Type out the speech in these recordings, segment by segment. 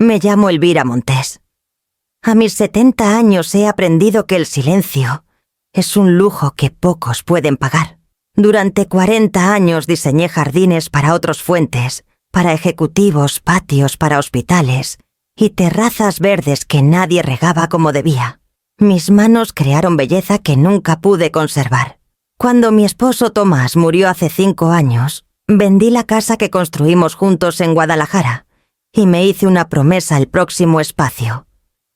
Me llamo Elvira Montes. A mis 70 años he aprendido que el silencio es un lujo que pocos pueden pagar. Durante 40 años diseñé jardines para otros fuentes, para ejecutivos, patios para hospitales y terrazas verdes que nadie regaba como debía. Mis manos crearon belleza que nunca pude conservar. Cuando mi esposo Tomás murió hace 5 años, vendí la casa que construimos juntos en Guadalajara y me hice una promesa al próximo espacio.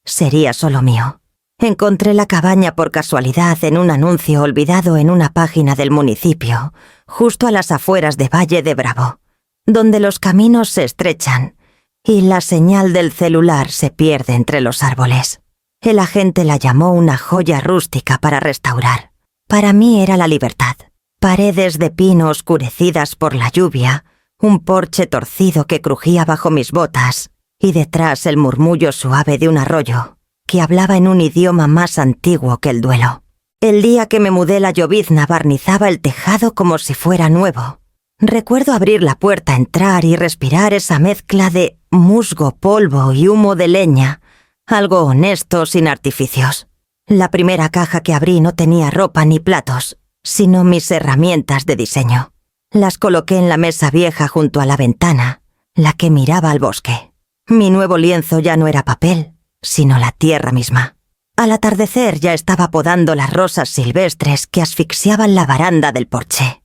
Sería solo mío. Encontré la cabaña por casualidad en un anuncio olvidado en una página del municipio, justo a las afueras de Valle de Bravo, donde los caminos se estrechan y la señal del celular se pierde entre los árboles. El agente la llamó una joya rústica para restaurar. Para mí era la libertad. Paredes de pino oscurecidas por la lluvia, un porche torcido que crujía bajo mis botas y detrás el murmullo suave de un arroyo que hablaba en un idioma más antiguo que el duelo. El día que me mudé la llovizna barnizaba el tejado como si fuera nuevo. Recuerdo abrir la puerta, entrar y respirar esa mezcla de musgo, polvo y humo de leña, algo honesto sin artificios. La primera caja que abrí no tenía ropa ni platos, sino mis herramientas de diseño. Las coloqué en la mesa vieja junto a la ventana, la que miraba al bosque. Mi nuevo lienzo ya no era papel, sino la tierra misma. Al atardecer ya estaba podando las rosas silvestres que asfixiaban la baranda del porche.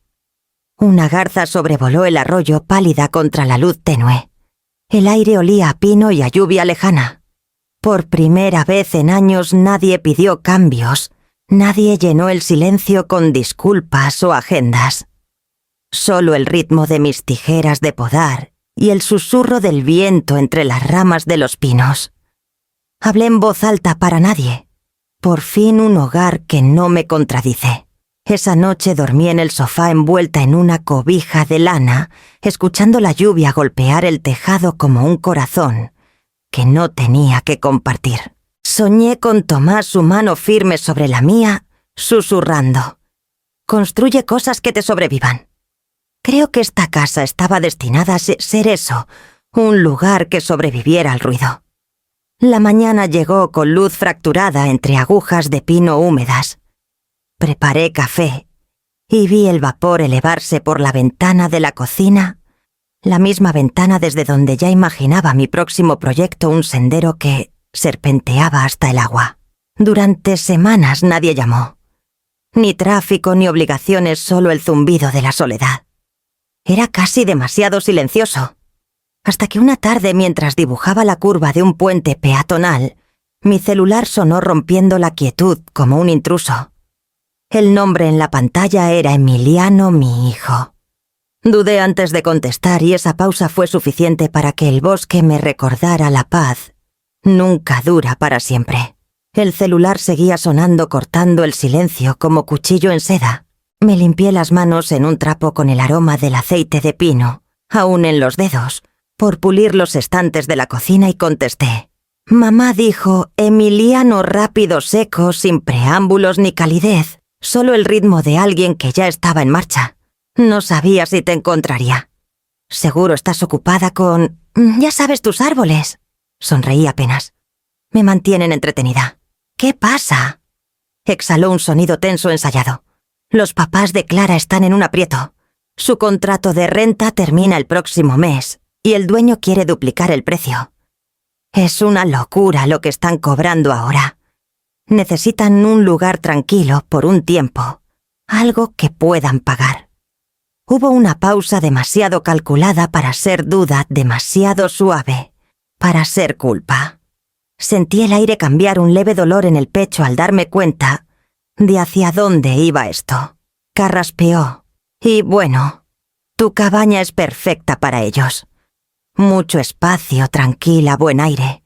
Una garza sobrevoló el arroyo pálida contra la luz tenue. El aire olía a pino y a lluvia lejana. Por primera vez en años nadie pidió cambios, nadie llenó el silencio con disculpas o agendas. Solo el ritmo de mis tijeras de podar y el susurro del viento entre las ramas de los pinos. Hablé en voz alta para nadie. Por fin un hogar que no me contradice. Esa noche dormí en el sofá envuelta en una cobija de lana, escuchando la lluvia golpear el tejado como un corazón que no tenía que compartir. Soñé con Tomás, su mano firme sobre la mía, susurrando: «Construye cosas que te sobrevivan». Creo que esta casa estaba destinada a ser eso, un lugar que sobreviviera al ruido. La mañana llegó con luz fracturada entre agujas de pino húmedas. Preparé café y vi el vapor elevarse por la ventana de la cocina, la misma ventana desde donde ya imaginaba mi próximo proyecto, un sendero que serpenteaba hasta el agua. Durante semanas nadie llamó. Ni tráfico ni obligaciones, solo el zumbido de la soledad. Era casi demasiado silencioso. Hasta que una tarde, mientras dibujaba la curva de un puente peatonal, mi celular sonó rompiendo la quietud como un intruso. El nombre en la pantalla era Emiliano, mi hijo. Dudé antes de contestar y esa pausa fue suficiente para que el bosque me recordara la paz. Nunca dura para siempre. El celular seguía sonando, cortando el silencio como cuchillo en seda. Me limpié las manos en un trapo con el aroma del aceite de pino, aún en los dedos, por pulir los estantes de la cocina, y contesté. Mamá dijo: Emiliano, rápido, seco, sin preámbulos ni calidez, solo el ritmo de alguien que ya estaba en marcha. No sabía si te encontraría. Seguro estás ocupada con... ya sabes, tus árboles. Sonreí apenas. Me mantienen entretenida. ¿Qué pasa? Exhaló un sonido tenso ensayado. Los papás de Clara están en un aprieto. Su contrato de renta termina el próximo mes y el dueño quiere duplicar el precio. Es una locura lo que están cobrando ahora. Necesitan un lugar tranquilo por un tiempo, algo que puedan pagar. Hubo una pausa demasiado calculada para ser duda, demasiado suave para ser culpa. Sentí el aire cambiar, un leve dolor en el pecho al darme cuenta de hacia dónde iba esto. Carraspeó. Y bueno, tu cabaña es perfecta para ellos. Mucho espacio, tranquila, buen aire.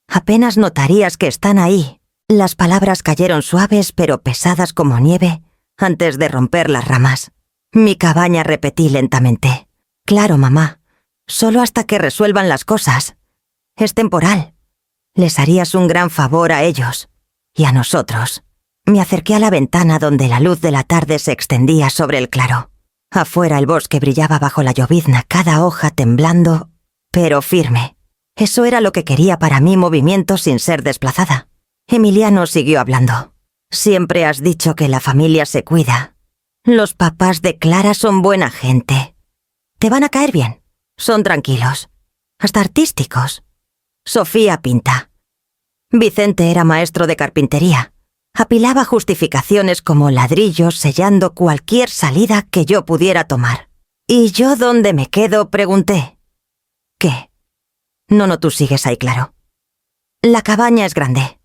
Apenas notarías que están ahí. Las palabras cayeron suaves pero pesadas como nieve antes de romper las ramas. Mi cabaña, repetí lentamente. Claro, mamá. Solo hasta que resuelvan las cosas. Es temporal. Les harías un gran favor a ellos y a nosotros. Me acerqué a la ventana donde la luz de la tarde se extendía sobre el claro. Afuera el bosque brillaba bajo la llovizna, cada hoja temblando, pero firme. Eso era lo que quería para mí, movimiento sin ser desplazada. Emiliano siguió hablando. Siempre has dicho que la familia se cuida. Los papás de Clara son buena gente. Te van a caer bien. Son tranquilos. Hasta artísticos. Sofía pinta. Vicente era maestro de carpintería. Apilaba justificaciones como ladrillos sellando cualquier salida que yo pudiera tomar. ¿Y yo dónde me quedo?, pregunté. ¿Qué? No, tú sigues ahí, claro. La cabaña es grande.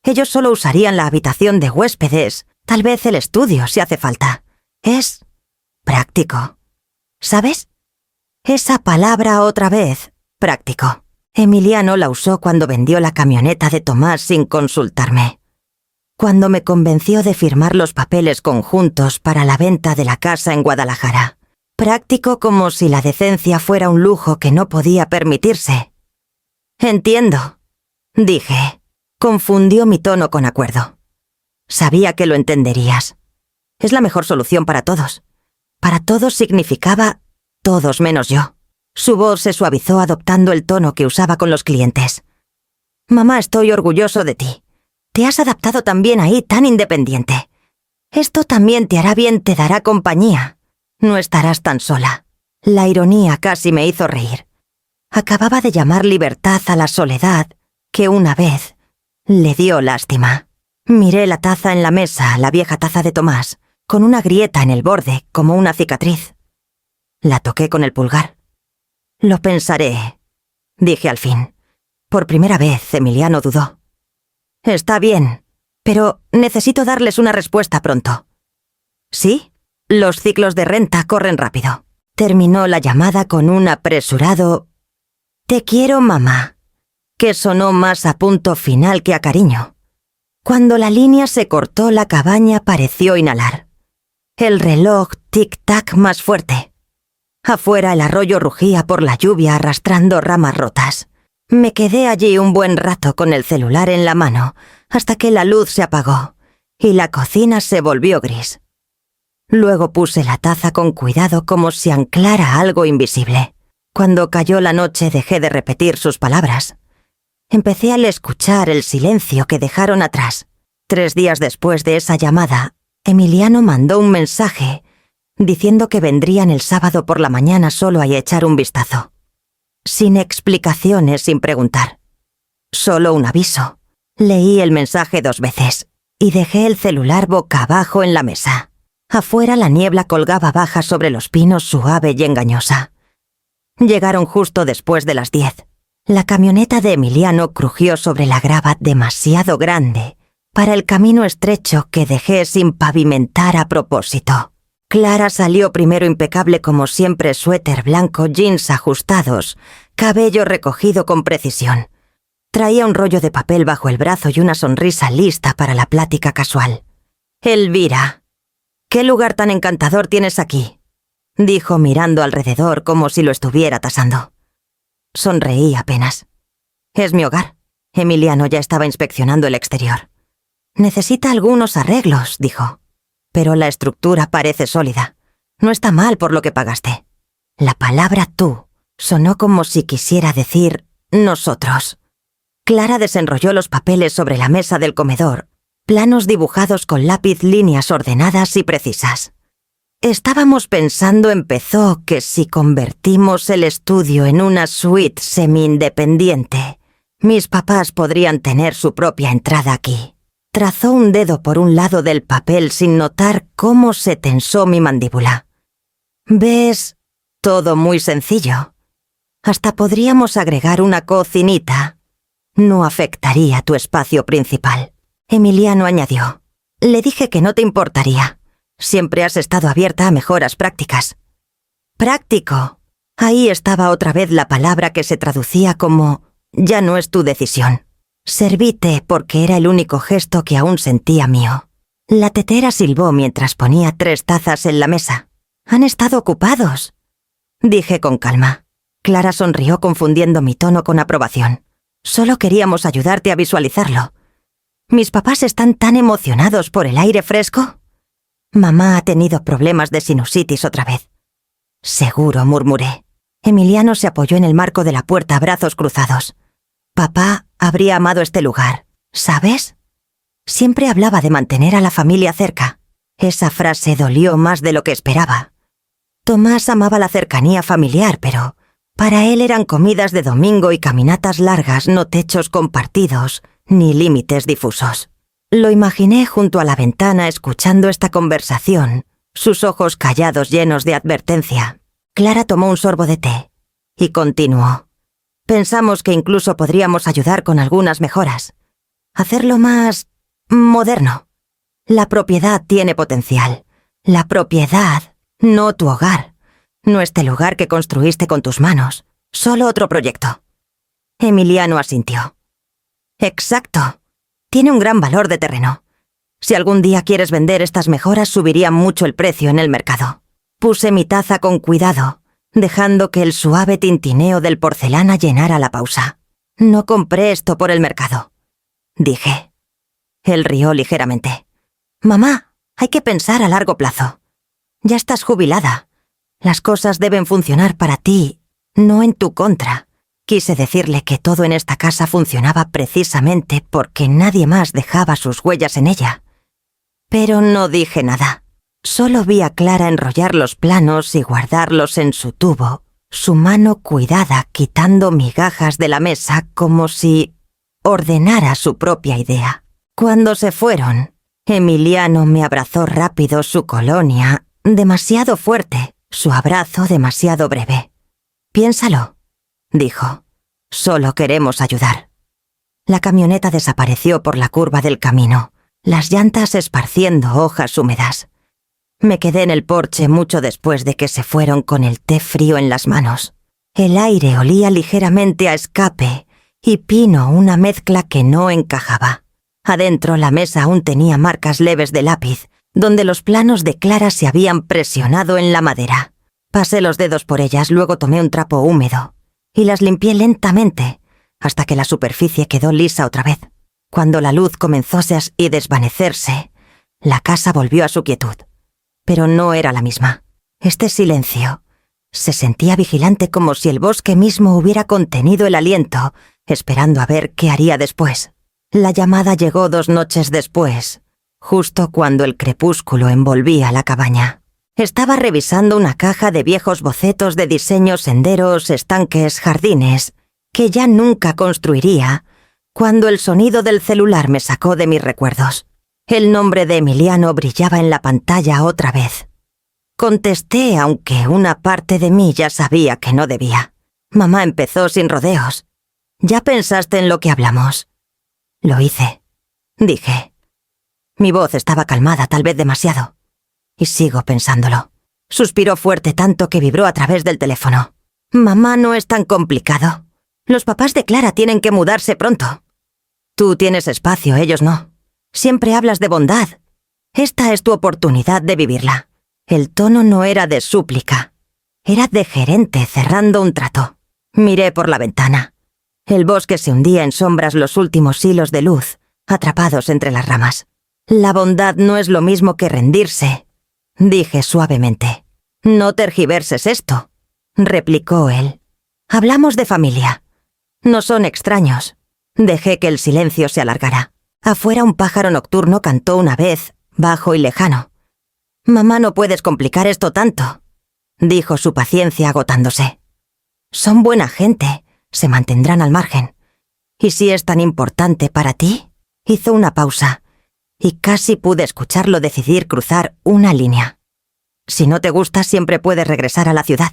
Ellos solo usarían la habitación de huéspedes, tal vez el estudio si hace falta. Es práctico. ¿Sabes? Esa palabra otra vez, práctico. Emiliano la usó cuando vendió la camioneta de Tomás sin consultarme. Cuando me convenció de firmar los papeles conjuntos para la venta de la casa en Guadalajara. Práctico como si la decencia fuera un lujo que no podía permitirse. Entiendo, dije. Confundió mi tono con acuerdo. Sabía que lo entenderías. Es la mejor solución para todos. Para todos significaba todos menos yo. Su voz se suavizó adoptando el tono que usaba con los clientes. Mamá, estoy orgulloso de ti. Te has adaptado tan bien ahí, tan independiente. Esto también te hará bien, te dará compañía. No estarás tan sola. La ironía casi me hizo reír. Acababa de llamar libertad a la soledad que una vez le dio lástima. Miré la taza en la mesa, la vieja taza de Tomás, con una grieta en el borde, como una cicatriz. La toqué con el pulgar. Lo pensaré, dije al fin. Por primera vez, Emiliano dudó. Está bien, pero necesito darles una respuesta pronto. ¿Sí? Los ciclos de renta corren rápido. Terminó la llamada con un apresurado «Te quiero, mamá», que sonó más a punto final que a cariño. Cuando la línea se cortó, la cabaña pareció inhalar. El reloj tic-tac más fuerte. Afuera el arroyo rugía por la lluvia arrastrando ramas rotas. Me quedé allí un buen rato con el celular en la mano, hasta que la luz se apagó y la cocina se volvió gris. Luego puse la taza con cuidado como si anclara algo invisible. Cuando cayó la noche dejé de repetir sus palabras. Empecé al escuchar el silencio que dejaron atrás. 3 días después de esa llamada, Emiliano mandó un mensaje diciendo que vendrían el sábado por la mañana solo a echar un vistazo. Sin explicaciones, sin preguntar. Solo un aviso. Leí el mensaje 2 veces y dejé el celular boca abajo en la mesa. Afuera la niebla colgaba baja sobre los pinos, suave y engañosa. Llegaron justo después de las 10. La camioneta de Emiliano crujió sobre la grava demasiado grande para el camino estrecho que dejé sin pavimentar a propósito. Clara salió primero impecable como siempre, suéter blanco, jeans ajustados, cabello recogido con precisión. Traía un rollo de papel bajo el brazo y una sonrisa lista para la plática casual. «Elvira, ¿qué lugar tan encantador tienes aquí?», dijo mirando alrededor como si lo estuviera tasando. Sonreí apenas. «Es mi hogar». Emiliano ya estaba inspeccionando el exterior. «Necesita algunos arreglos», dijo. «Pero la estructura parece sólida. No está mal por lo que pagaste». La palabra tú sonó como si quisiera decir nosotros. Clara desenrolló los papeles sobre la mesa del comedor, planos dibujados con lápiz, líneas ordenadas y precisas. «Estábamos pensando», empezó, «que si convertimos el estudio en una suite semi-independiente, mis papás podrían tener su propia entrada aquí». Trazó un dedo por un lado del papel sin notar cómo se tensó mi mandíbula. «¿Ves? Todo muy sencillo. Hasta podríamos agregar una cocinita. No afectaría tu espacio principal». Emiliano añadió. «Le dije que no te importaría. Siempre has estado abierta a mejoras prácticas». «Práctico». Ahí estaba otra vez la palabra que se traducía como «ya no es tu decisión». Servíte porque era el único gesto que aún sentía mío. La tetera silbó mientras ponía 3 tazas en la mesa. «Han estado ocupados», dije con calma. Clara sonrió confundiendo mi tono con aprobación. «Solo queríamos ayudarte a visualizarlo. ¿Mis papás están tan emocionados por el aire fresco?» «Mamá ha tenido problemas de sinusitis otra vez». «Seguro», murmuré. Emiliano se apoyó en el marco de la puerta a brazos cruzados. Papá habría amado este lugar, ¿sabes? Siempre hablaba de mantener a la familia cerca. Esa frase dolió más de lo que esperaba. Tomás amaba la cercanía familiar, pero para él eran comidas de domingo y caminatas largas, no techos compartidos, ni límites difusos. Lo imaginé junto a la ventana escuchando esta conversación, sus ojos callados llenos de advertencia. Clara tomó un sorbo de té y continuó. Pensamos que incluso podríamos ayudar con algunas mejoras. Hacerlo más moderno. La propiedad tiene potencial. La propiedad, no tu hogar. No este lugar que construiste con tus manos. Solo otro proyecto. Emiliano asintió. Exacto. Tiene un gran valor de terreno. Si algún día quieres vender estas mejoras, subiría mucho el precio en el mercado. Puse mi taza con cuidado, dejando que el suave tintineo del porcelana llenara la pausa. No compré esto por el mercado, dije. Él rió ligeramente. Mamá, hay que pensar a largo plazo. Ya estás jubilada. Las cosas deben funcionar para ti, no en tu contra. Quise decirle que todo en esta casa funcionaba precisamente porque nadie más dejaba sus huellas en ella. Pero no dije nada. Solo vi a Clara enrollar los planos y guardarlos en su tubo, su mano cuidada quitando migajas de la mesa como si ordenara su propia idea. Cuando se fueron, Emiliano me abrazó rápido, su colonia demasiado fuerte, su abrazo demasiado breve. Piénsalo, dijo. Solo queremos ayudar. La camioneta desapareció por la curva del camino, las llantas esparciendo hojas húmedas. Me quedé en el porche mucho después de que se fueron con el té frío en las manos. El aire olía ligeramente a escape y pino, una mezcla que no encajaba. Adentro la mesa aún tenía marcas leves de lápiz, donde los planos de Clara se habían presionado en la madera. Pasé los dedos por ellas, luego tomé un trapo húmedo y las limpié lentamente hasta que la superficie quedó lisa otra vez. Cuando la luz comenzó a desvanecerse, la casa volvió a su quietud. Pero no era la misma. Este silencio se sentía vigilante, como si el bosque mismo hubiera contenido el aliento, esperando a ver qué haría después. La llamada llegó 2 noches después, justo cuando el crepúsculo envolvía la cabaña. Estaba revisando una caja de viejos bocetos de diseños, senderos, estanques, jardines, que ya nunca construiría, cuando el sonido del celular me sacó de mis recuerdos. El nombre de Emiliano brillaba en la pantalla otra vez. Contesté, aunque una parte de mí ya sabía que no debía. Mamá empezó sin rodeos. ¿Ya pensaste en lo que hablamos? Lo hice, dije. Mi voz estaba calmada, tal vez demasiado. Y sigo pensándolo. Suspiró fuerte, tanto que vibró a través del teléfono. Mamá, no es tan complicado. Los papás de Clara tienen que mudarse pronto. Tú tienes espacio, ellos no. Siempre hablas de bondad. Esta es tu oportunidad de vivirla. El tono no era de súplica. Era de gerente cerrando un trato. Miré por la ventana. El bosque se hundía en sombras, los últimos hilos de luz, atrapados entre las ramas. La bondad no es lo mismo que rendirse, dije suavemente. No tergiverses esto, replicó él. Hablamos de familia. No son extraños. Dejé que el silencio se alargara. Afuera un pájaro nocturno cantó una vez, bajo y lejano. Mamá, no puedes complicar esto tanto, dijo, su paciencia agotándose. Son buena gente, se mantendrán al margen. ¿Y si es tan importante para ti? Hizo una pausa, y casi pude escucharlo decidir cruzar una línea. Si no te gusta, siempre puedes regresar a la ciudad.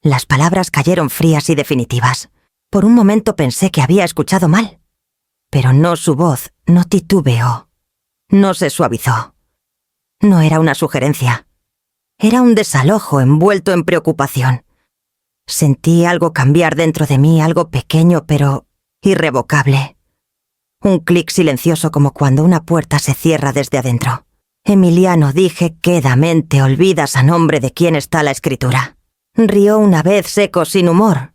Las palabras cayeron frías y definitivas. Por un momento pensé que había escuchado mal. Pero no, su voz no titubeó. No se suavizó. No era una sugerencia. Era un desalojo envuelto en preocupación. Sentí algo cambiar dentro de mí, algo pequeño pero irrevocable. Un clic silencioso, como cuando una puerta se cierra desde adentro. Emiliano, dije quedamente, olvidas a nombre de quién está la escritura. Rió una vez seco, sin humor.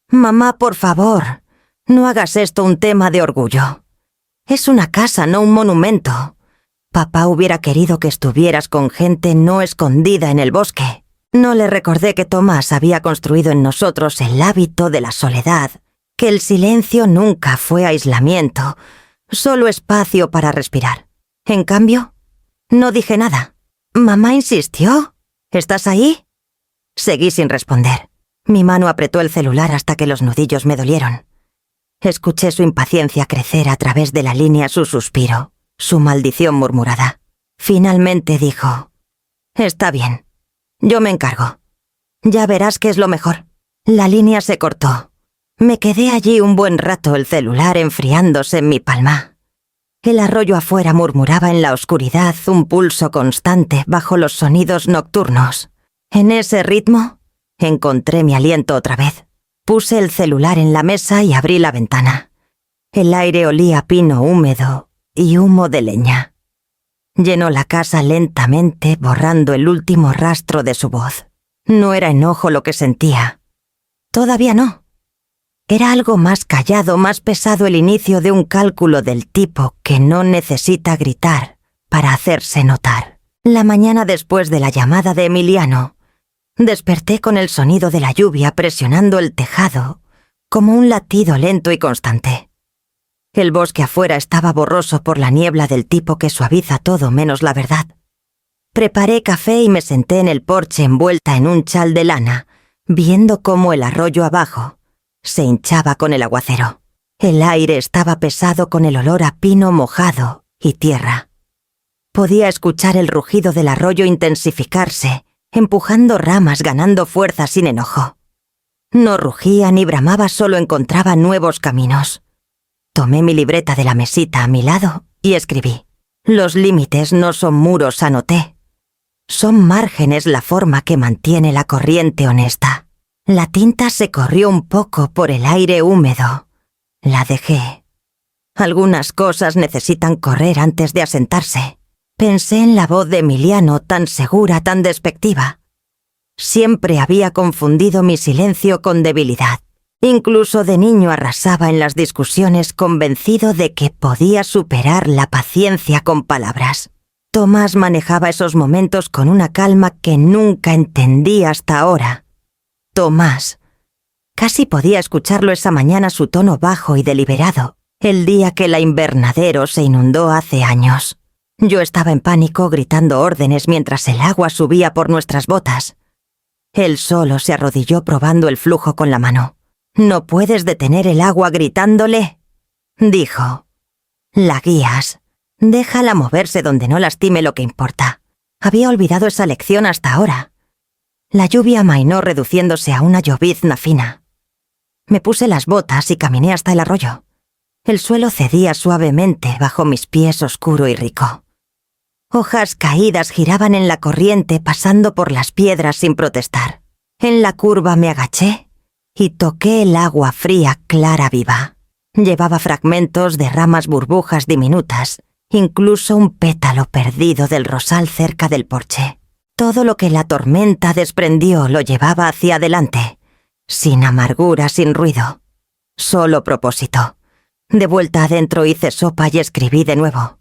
Mamá, por favor, no hagas esto un tema de orgullo. Es una casa, no un monumento. Papá hubiera querido que estuvieras con gente, no escondida en el bosque. No le recordé que Tomás había construido en nosotros el hábito de la soledad, que el silencio nunca fue aislamiento, solo espacio para respirar. En cambio, no dije nada. Mamá insistió. ¿Estás ahí? Seguí sin responder. Mi mano apretó el celular hasta que los nudillos me dolieron. Escuché su impaciencia crecer a través de la línea, su suspiro, su maldición murmurada. Finalmente dijo: «Está bien. Yo me encargo. Ya verás qué es lo mejor». La línea se cortó. Me quedé allí un buen rato, el celular enfriándose en mi palma. El arroyo afuera murmuraba en la oscuridad, un pulso constante bajo los sonidos nocturnos. En ese ritmo, encontré mi aliento otra vez. Puse el celular en la mesa y abrí la ventana. El aire olía a pino húmedo y humo de leña. Llenó la casa lentamente, borrando el último rastro de su voz. No era enojo lo que sentía. Todavía no. Era algo más callado, más pesado, el inicio de un cálculo del tipo que no necesita gritar para hacerse notar. La mañana después de la llamada de Emiliano, desperté con el sonido de la lluvia presionando el tejado, como un latido lento y constante. El bosque afuera estaba borroso por la niebla del tipo que suaviza todo menos la verdad. Preparé café y me senté en el porche envuelta en un chal de lana, viendo cómo el arroyo abajo se hinchaba con el aguacero. El aire estaba pesado con el olor a pino mojado y tierra. Podía escuchar el rugido del arroyo intensificarse, empujando ramas, ganando fuerza sin enojo. No rugía ni bramaba, solo encontraba nuevos caminos. Tomé mi libreta de la mesita a mi lado y escribí: «Los límites no son muros», anoté. «Son márgenes la forma que mantiene la corriente honesta». La tinta se corrió un poco por el aire húmedo. La dejé. Algunas cosas necesitan correr antes de asentarse. Pensé en la voz de Emiliano, tan segura, tan despectiva. Siempre había confundido mi silencio con debilidad. Incluso de niño arrasaba en las discusiones, convencido de que podía superar la paciencia con palabras. Tomás manejaba esos momentos con una calma que nunca entendí hasta ahora. Tomás. Casi podía escucharlo esa mañana, su tono bajo y deliberado, el día que la invernadero se inundó hace años. Yo estaba en pánico, gritando órdenes mientras el agua subía por nuestras botas. Él solo se arrodilló probando el flujo con la mano. «¿No puedes detener el agua?», gritándole, dijo. «La guías. Déjala moverse donde no lastime lo que importa». Había olvidado esa lección hasta ahora. La lluvia amainó, reduciéndose a una llovizna fina. Me puse las botas y caminé hasta el arroyo. El suelo cedía suavemente bajo mis pies, oscuro y rico. Hojas caídas giraban en la corriente, pasando por las piedras sin protestar. En la curva me agaché y toqué el agua fría, clara, viva. Llevaba fragmentos de ramas, burbujas diminutas, incluso un pétalo perdido del rosal cerca del porche. Todo lo que la tormenta desprendió lo llevaba hacia adelante, sin amargura, sin ruido. Solo propósito. De vuelta adentro hice sopa y escribí de nuevo.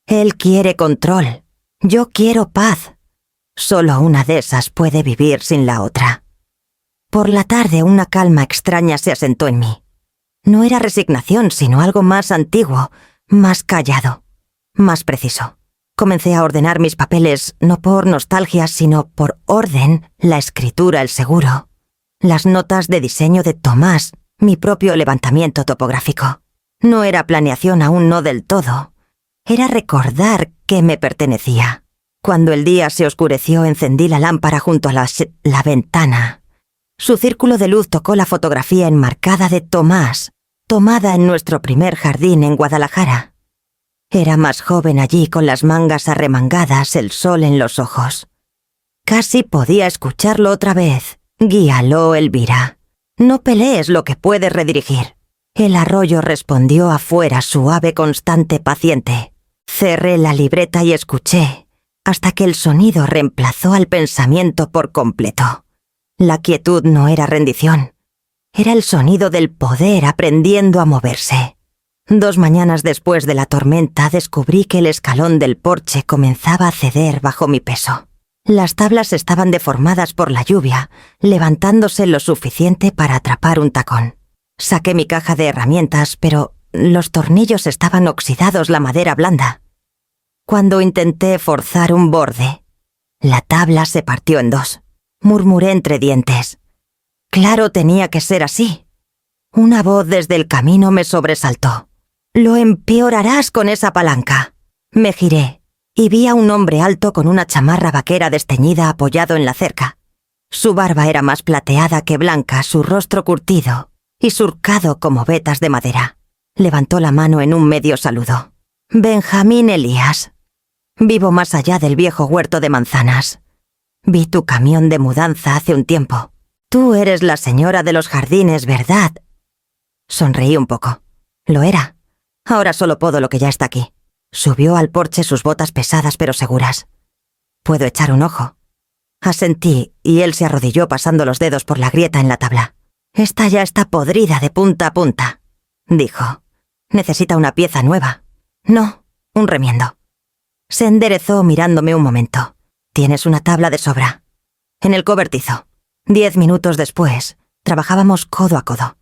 Él quiere control. Yo quiero paz. Solo una de esas puede vivir sin la otra. Por la tarde una calma extraña se asentó en mí. No era resignación, sino algo más antiguo, más callado, más preciso. Comencé a ordenar mis papeles, no por nostalgia, sino por orden, la escritura, el seguro, las notas de diseño de Tomás, mi propio levantamiento topográfico. No era planeación, aún no del todo. Era recordar que me pertenecía. Cuando el día se oscureció, encendí la lámpara junto a la ventana. Su círculo de luz tocó la fotografía enmarcada de Tomás, tomada en nuestro primer jardín en Guadalajara. Era más joven allí, con las mangas arremangadas, el sol en los ojos. Casi podía escucharlo otra vez. «Guíalo, Elvira. No pelees lo que puedes redirigir». El arroyo respondió afuera, suave, constante, paciente. Cerré la libreta y escuché, hasta que el sonido reemplazó al pensamiento por completo. La quietud no era rendición. Era el sonido del poder aprendiendo a moverse. 2 mañanas después de la tormenta descubrí que el escalón del porche comenzaba a ceder bajo mi peso. Las tablas estaban deformadas por la lluvia, levantándose lo suficiente para atrapar un tacón. Saqué mi caja de herramientas, pero los tornillos estaban oxidados, la madera blanda. Cuando intenté forzar un borde, la tabla se partió en dos. Murmuré entre dientes. Claro, tenía que ser así. Una voz desde el camino me sobresaltó. «Lo empeorarás con esa palanca». Me giré y vi a un hombre alto con una chamarra vaquera desteñida apoyado en la cerca. Su barba era más plateada que blanca, su rostro curtido y surcado como vetas de madera. Levantó la mano en un medio saludo. «Benjamín Elías. Vivo más allá del viejo huerto de manzanas. Vi tu camión de mudanza hace un tiempo. Tú eres la señora de los jardines, ¿verdad?» Sonreí un poco. Lo era. Ahora solo podo lo que ya está aquí. Subió al porche sus botas pesadas pero seguras. «¿Puedo echar un ojo?» Asentí y él se arrodilló pasando los dedos por la grieta en la tabla. «Esta ya está podrida de punta a punta», dijo. «Necesita una pieza nueva». «No, un remiendo». Se enderezó mirándome un momento. «Tienes una tabla de sobra». En el cobertizo. 10 minutos después, trabajábamos codo a codo.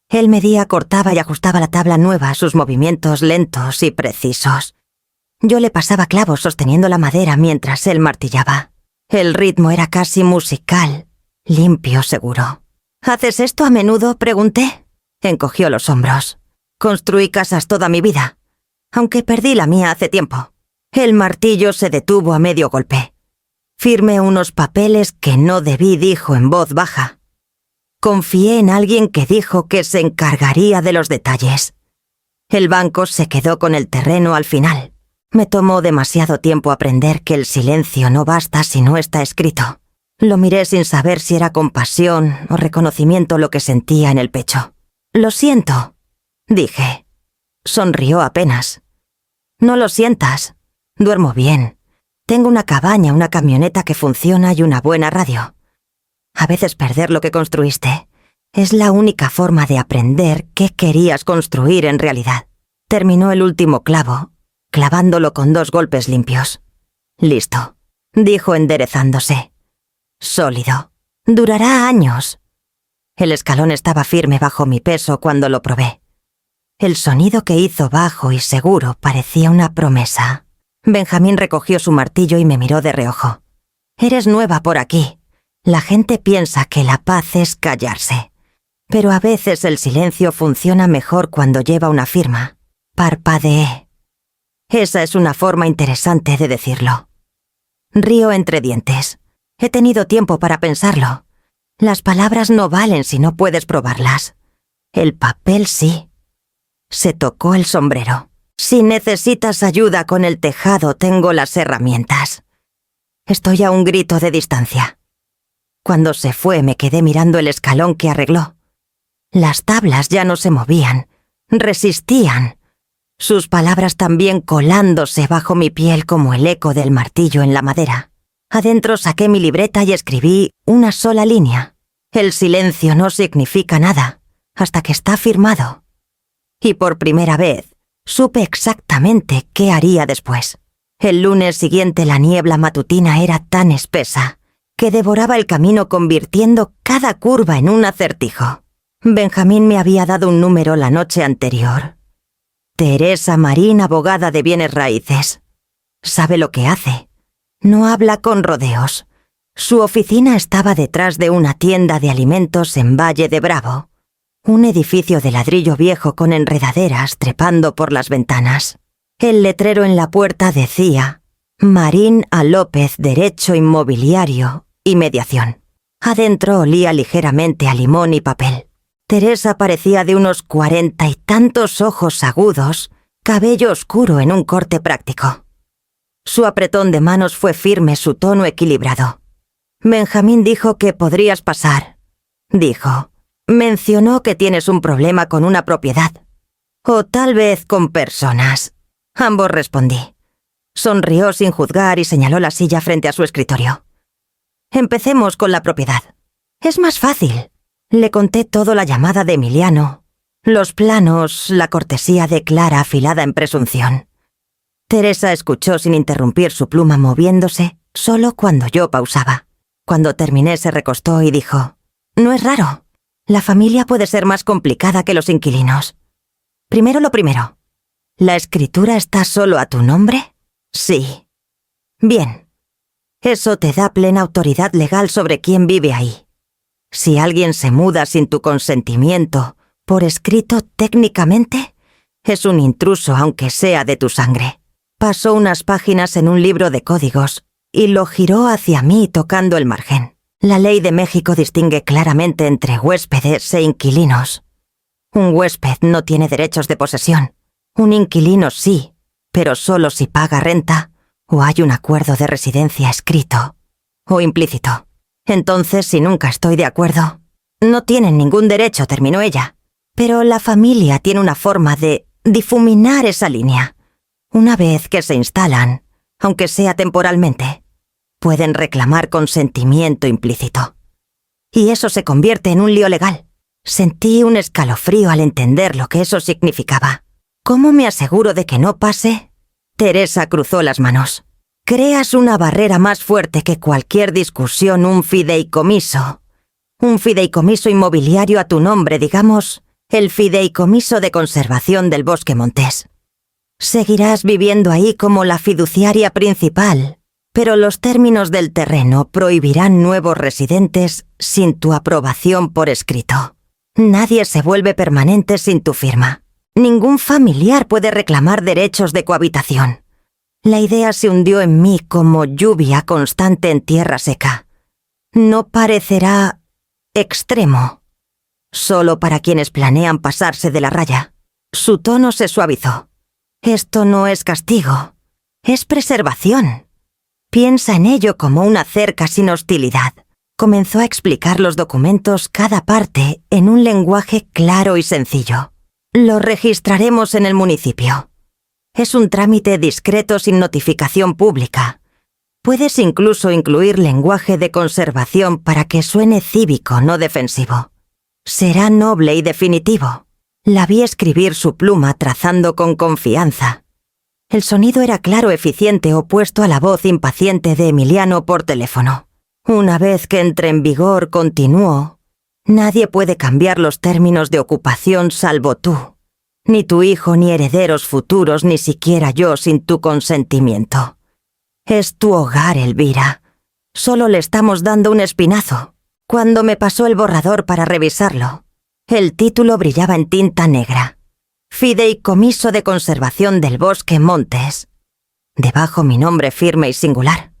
Él medía, cortaba y ajustaba la tabla nueva a sus movimientos lentos y precisos. Yo le pasaba clavos sosteniendo la madera mientras él martillaba. El ritmo era casi musical, limpio, seguro. «¿Haces esto a menudo?», pregunté. Encogió los hombros. «Construí casas toda mi vida, aunque perdí la mía hace tiempo». El martillo se detuvo a medio golpe. «Firmé unos papeles que no debí», dijo en voz baja. «Confié en alguien que dijo que se encargaría de los detalles. El banco se quedó con el terreno al final. Me tomó demasiado tiempo aprender que el silencio no basta si no está escrito». Lo miré sin saber si era compasión o reconocimiento lo que sentía en el pecho. «Lo siento», dije. Sonrió apenas. «No lo sientas. Duermo bien. Tengo una cabaña, una camioneta que funciona y una buena radio. A veces perder lo que construiste es la única forma de aprender qué querías construir en realidad». Terminó el último clavo, clavándolo con 2 golpes limpios. «Listo», dijo enderezándose. «Sólido. Durará años». El escalón estaba firme bajo mi peso cuando lo probé. El sonido que hizo bajo y seguro parecía una promesa. Benjamín recogió su martillo y me miró de reojo. «Eres nueva por aquí. La gente piensa que la paz es callarse. Pero a veces el silencio funciona mejor cuando lleva una firma». Parpadeé. «Esa es una forma interesante de decirlo». Río entre dientes. «He tenido tiempo para pensarlo. Las palabras no valen si no puedes probarlas. El papel sí». Se tocó el sombrero. «Si necesitas ayuda con el tejado, tengo las herramientas». Estoy a un grito de distancia. Cuando se fue, me quedé mirando el escalón que arregló. Las tablas ya no se movían, resistían. Sus palabras también colándose bajo mi piel como el eco del martillo en la madera. Adentro saqué mi libreta y escribí una sola línea. «El silencio no significa nada hasta que está firmado». Y por primera vez, supe exactamente qué haría después. El lunes siguiente la niebla matutina era tan espesa que devoraba el camino convirtiendo cada curva en un acertijo. Benjamín me había dado un número la noche anterior. Teresa Marín, abogada de bienes raíces. Sabe lo que hace. No habla con rodeos. Su oficina estaba detrás de una tienda de alimentos en Valle de Bravo. Un edificio de ladrillo viejo con enredaderas trepando por las ventanas. El letrero en la puerta decía: «Marín a López, Derecho Inmobiliario y Mediación». Adentro olía ligeramente a limón y papel. Teresa parecía de unos 40 y tantos, ojos agudos, cabello oscuro en un corte práctico. Su apretón de manos fue firme, su tono equilibrado. «Benjamín dijo que podrías pasar», dijo. «Mencionó que tienes un problema con una propiedad. O tal vez con personas». Ambos respondí. Sonrió sin juzgar y señaló la silla frente a su escritorio. «Empecemos con la propiedad. Es más fácil». Le conté todo: la llamada de Emiliano, los planos, la cortesía de Clara afilada en presunción. Teresa escuchó sin interrumpir, su pluma moviéndose solo cuando yo pausaba. Cuando terminé se recostó y dijo: «No es raro. La familia puede ser más complicada que los inquilinos. Primero lo primero. ¿La escritura está solo a tu nombre?» «Sí». «Bien. Eso te da plena autoridad legal sobre quién vive ahí. Si alguien se muda sin tu consentimiento, por escrito técnicamente, es un intruso aunque sea de tu sangre». Pasó unas páginas en un libro de códigos y lo giró hacia mí tocando el margen. La ley de México distingue claramente entre huéspedes e inquilinos. Un huésped no tiene derechos de posesión. Un inquilino sí, pero solo si paga renta o hay un acuerdo de residencia escrito o implícito. Entonces, si nunca estoy de acuerdo, no tienen ningún derecho, terminó ella. Pero la familia tiene una forma de difuminar esa línea. Una vez que se instalan, aunque sea temporalmente, pueden reclamar consentimiento implícito. Y eso se convierte en un lío legal. Sentí un escalofrío al entender lo que eso significaba. ¿Cómo me aseguro de que no pase? Teresa cruzó las manos. Creas una barrera más fuerte que cualquier discusión, un fideicomiso. Un fideicomiso inmobiliario a tu nombre, digamos, el Fideicomiso de Conservación del Bosque Montés. Seguirás viviendo ahí como la fiduciaria principal, pero los términos del terreno prohibirán nuevos residentes sin tu aprobación por escrito. Nadie se vuelve permanente sin tu firma. Ningún familiar puede reclamar derechos de cohabitación. La idea se hundió en mí como lluvia constante en tierra seca. No parecerá extremo, solo para quienes planean pasarse de la raya. Su tono se suavizó. Esto no es castigo, es preservación. Piensa en ello como una cerca sin hostilidad. Comenzó a explicar los documentos cada parte en un lenguaje claro y sencillo. Lo registraremos en el municipio. Es un trámite discreto sin notificación pública. Puedes incluso incluir lenguaje de conservación para que suene cívico, no defensivo. Será noble y definitivo. La vi escribir su pluma trazando con confianza. El sonido era claro, eficiente, opuesto a la voz impaciente de Emiliano por teléfono. Una vez que entre en vigor, continuó: nadie puede cambiar los términos de ocupación salvo tú. Ni tu hijo, ni herederos futuros, ni siquiera yo sin tu consentimiento. Es tu hogar, Elvira. Solo le estamos dando un espinazo. Cuando me pasó el borrador para revisarlo, el título brillaba en tinta negra. Fideicomiso de Conservación del Bosque Montés. Debajo mi nombre firme y singular.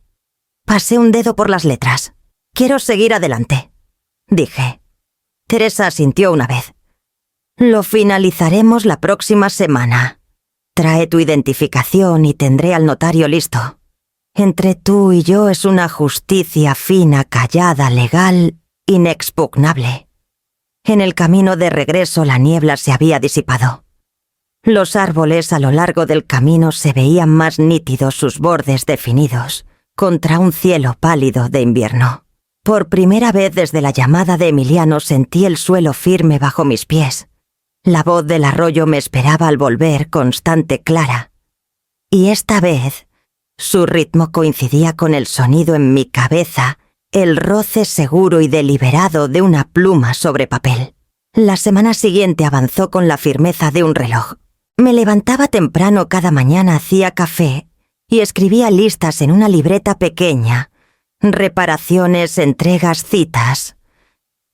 Pasé un dedo por las letras. Quiero seguir adelante, dije. Teresa asintió una vez. Lo finalizaremos la próxima semana. Trae tu identificación y tendré al notario listo. Entre tú y yo es una justicia fina, callada, legal, inexpugnable. En el camino de regreso la niebla se había disipado. Los árboles a lo largo del camino se veían más nítidos, sus bordes definidos, contra un cielo pálido de invierno. Por primera vez desde la llamada de Emiliano sentí el suelo firme bajo mis pies. La voz del arroyo me esperaba al volver, constante, clara. Y esta vez, su ritmo coincidía con el sonido en mi cabeza, el roce seguro y deliberado de una pluma sobre papel. La semana siguiente avanzó con la firmeza de un reloj. Me levantaba temprano cada mañana, hacía café y escribía listas en una libreta pequeña. Reparaciones, entregas, citas.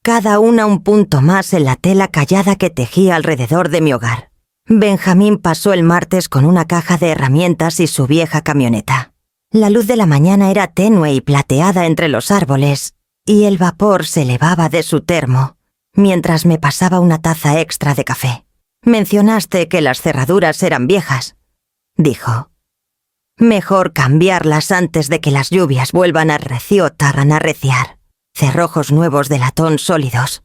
Cada una un punto más en la tela callada que tejía alrededor de mi hogar. Benjamín pasó el martes con una caja de herramientas y su vieja camioneta. La luz de la mañana era tenue y plateada entre los árboles, y el vapor se elevaba de su termo, mientras me pasaba una taza extra de café. Mencionaste que las cerraduras eran viejas, dijo. Mejor cambiarlas antes de que las lluvias vuelvan a arreciar. Cerrojos nuevos de latón sólidos.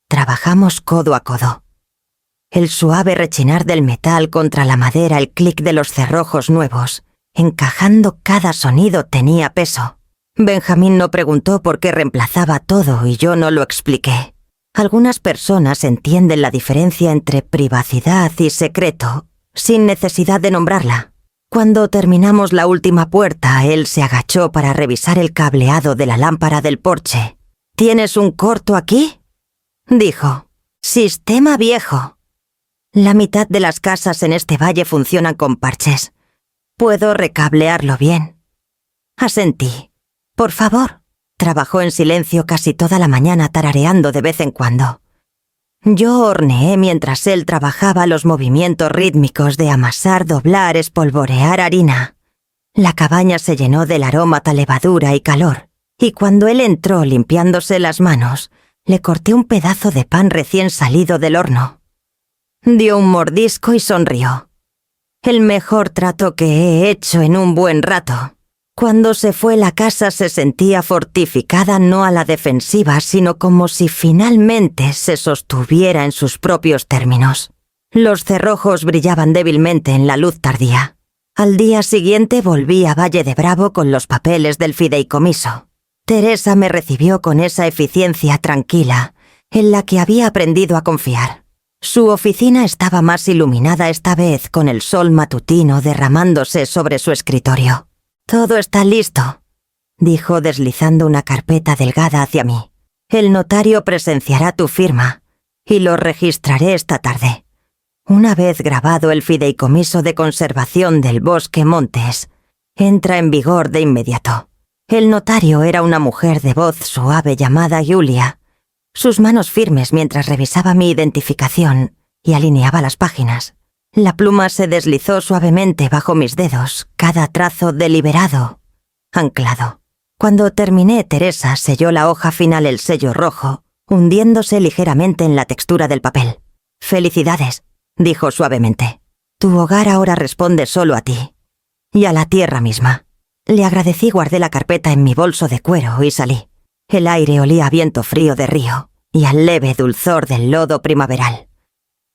Trabajamos codo a codo. El suave rechinar del metal contra la madera, el clic de los cerrojos nuevos, encajando cada sonido tenía peso. Benjamín no preguntó por qué reemplazaba todo y yo no lo expliqué. Algunas personas entienden la diferencia entre privacidad y secreto sin necesidad de nombrarla. Cuando terminamos la última puerta, él se agachó para revisar el cableado de la lámpara del porche. ¿Tienes un corto aquí?, dijo. Sistema viejo. La mitad de las casas en este valle funcionan con parches. Puedo recablearlo bien. Asentí. Por favor. Trabajó en silencio casi toda la mañana, tarareando de vez en cuando. Yo horneé mientras él trabajaba los movimientos rítmicos de amasar, doblar, espolvorear harina. La cabaña se llenó del aroma a levadura y calor, y cuando él entró limpiándose las manos, le corté un pedazo de pan recién salido del horno. Dio un mordisco y sonrió. El mejor trato que he hecho en un buen rato. Cuando se fue, la casa se sentía fortificada, no a la defensiva, sino como si finalmente se sostuviera en sus propios términos. Los cerrojos brillaban débilmente en la luz tardía. Al día siguiente volví a Valle de Bravo con los papeles del fideicomiso. Teresa me recibió con esa eficiencia tranquila, en la que había aprendido a confiar. Su oficina estaba más iluminada esta vez, con el sol matutino derramándose sobre su escritorio. «Todo está listo», dijo deslizando una carpeta delgada hacia mí. «El notario presenciará tu firma y lo registraré esta tarde. Una vez grabado el fideicomiso de conservación del Bosque Montes, entra en vigor de inmediato». El notario era una mujer de voz suave llamada Julia. Sus manos firmes mientras revisaba mi identificación y alineaba las páginas. La pluma se deslizó suavemente bajo mis dedos, cada trazo deliberado, anclado. Cuando terminé, Teresa selló la hoja final, el sello rojo, hundiéndose ligeramente en la textura del papel. «Felicidades», dijo suavemente. «Tu hogar ahora responde solo a ti y a la tierra misma». Le agradecí, guardé la carpeta en mi bolso de cuero y salí. El aire olía a viento frío de río y al leve dulzor del lodo primaveral.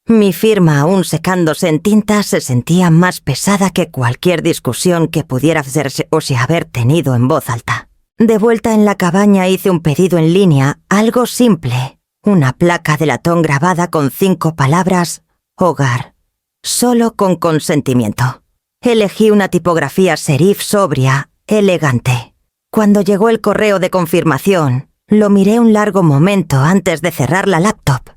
Mi firma, aún secándose en tinta, se sentía más pesada que cualquier discusión que pudiera hacerse o se haber tenido en voz alta. De vuelta en la cabaña hice un pedido en línea, algo simple, una placa de latón grabada con 5 palabras: hogar, solo con consentimiento. Elegí una tipografía serif sobria, elegante. Cuando llegó el correo de confirmación, lo miré un largo momento antes de cerrar la laptop.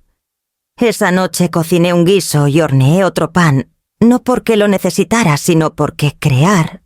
Esa noche cociné un guiso y horneé otro pan, no porque lo necesitara, sino porque crear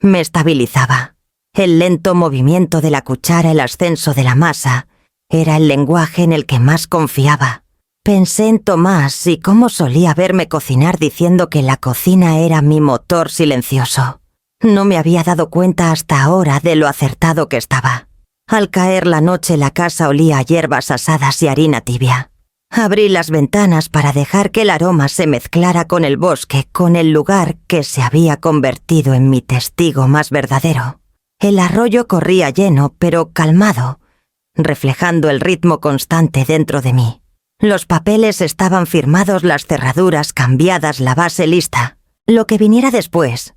me estabilizaba. El lento movimiento de la cuchara, el ascenso de la masa, era el lenguaje en el que más confiaba. Pensé en Tomás y cómo solía verme cocinar, diciendo que la cocina era mi motor silencioso. No me había dado cuenta hasta ahora de lo acertado que estaba. Al caer la noche, la casa olía a hierbas asadas y harina tibia. Abrí las ventanas para dejar que el aroma se mezclara con el bosque, con el lugar que se había convertido en mi testigo más verdadero. El arroyo corría lleno, pero calmado, reflejando el ritmo constante dentro de mí. Los papeles estaban firmados, las cerraduras cambiadas, la base lista. Lo que viniera después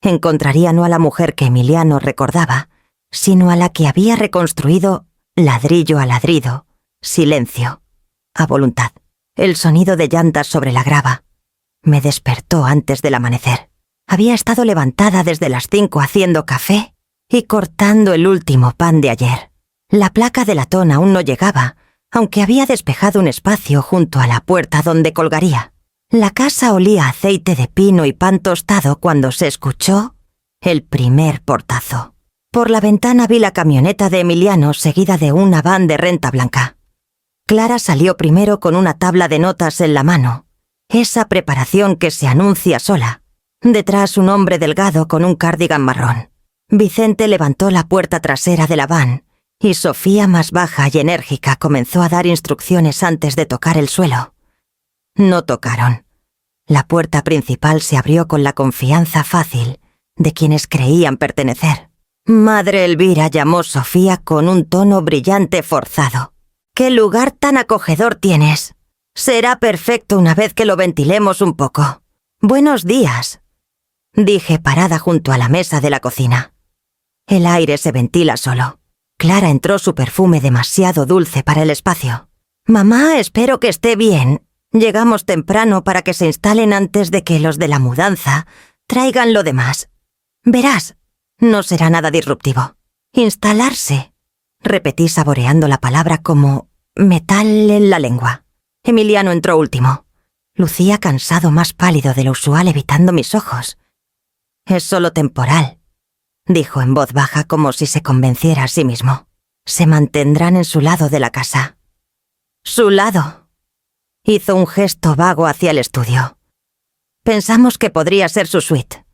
encontraría no a la mujer que Emiliano recordaba, sino a la que había reconstruido ladrillo a ladrido, silencio a voluntad. El sonido de llantas sobre la grava me despertó antes del amanecer. Había estado levantada desde las 5 haciendo café y cortando el último pan de ayer. La placa de latón aún no llegaba, aunque había despejado un espacio junto a la puerta donde colgaría. La casa olía a aceite de pino y pan tostado cuando se escuchó el primer portazo. Por la ventana vi la camioneta de Emiliano seguida de una van de renta blanca. Clara salió primero con una tabla de notas en la mano, esa preparación que se anuncia sola. Detrás, un hombre delgado con un cardigan marrón. Vicente levantó la puerta trasera de la van y Sofía, más baja y enérgica, comenzó a dar instrucciones antes de tocar el suelo. No tocaron. La puerta principal se abrió con la confianza fácil de quienes creían pertenecer. Madre Elvira, llamó Sofía con un tono brillante forzado. «¿Qué lugar tan acogedor tienes? Será perfecto una vez que lo ventilemos un poco. Buenos días», dije parada junto a la mesa de la cocina. El aire se ventila solo. Clara entró, su perfume demasiado dulce para el espacio. «Mamá, espero que esté bien. Llegamos temprano para que se instalen antes de que los de la mudanza Traigan lo demás. Verás, no será nada disruptivo. Instalarse. Repetí saboreando la palabra como metal en la lengua. Emiliano entró último. Lucía cansado, más pálido de lo usual, evitando mis ojos. Es solo temporal, dijo en voz baja como si se convenciera a sí mismo. Se mantendrán en su lado de la casa. ¿Su lado? Hizo un gesto vago hacia el estudio. Pensamos que podría ser su suite.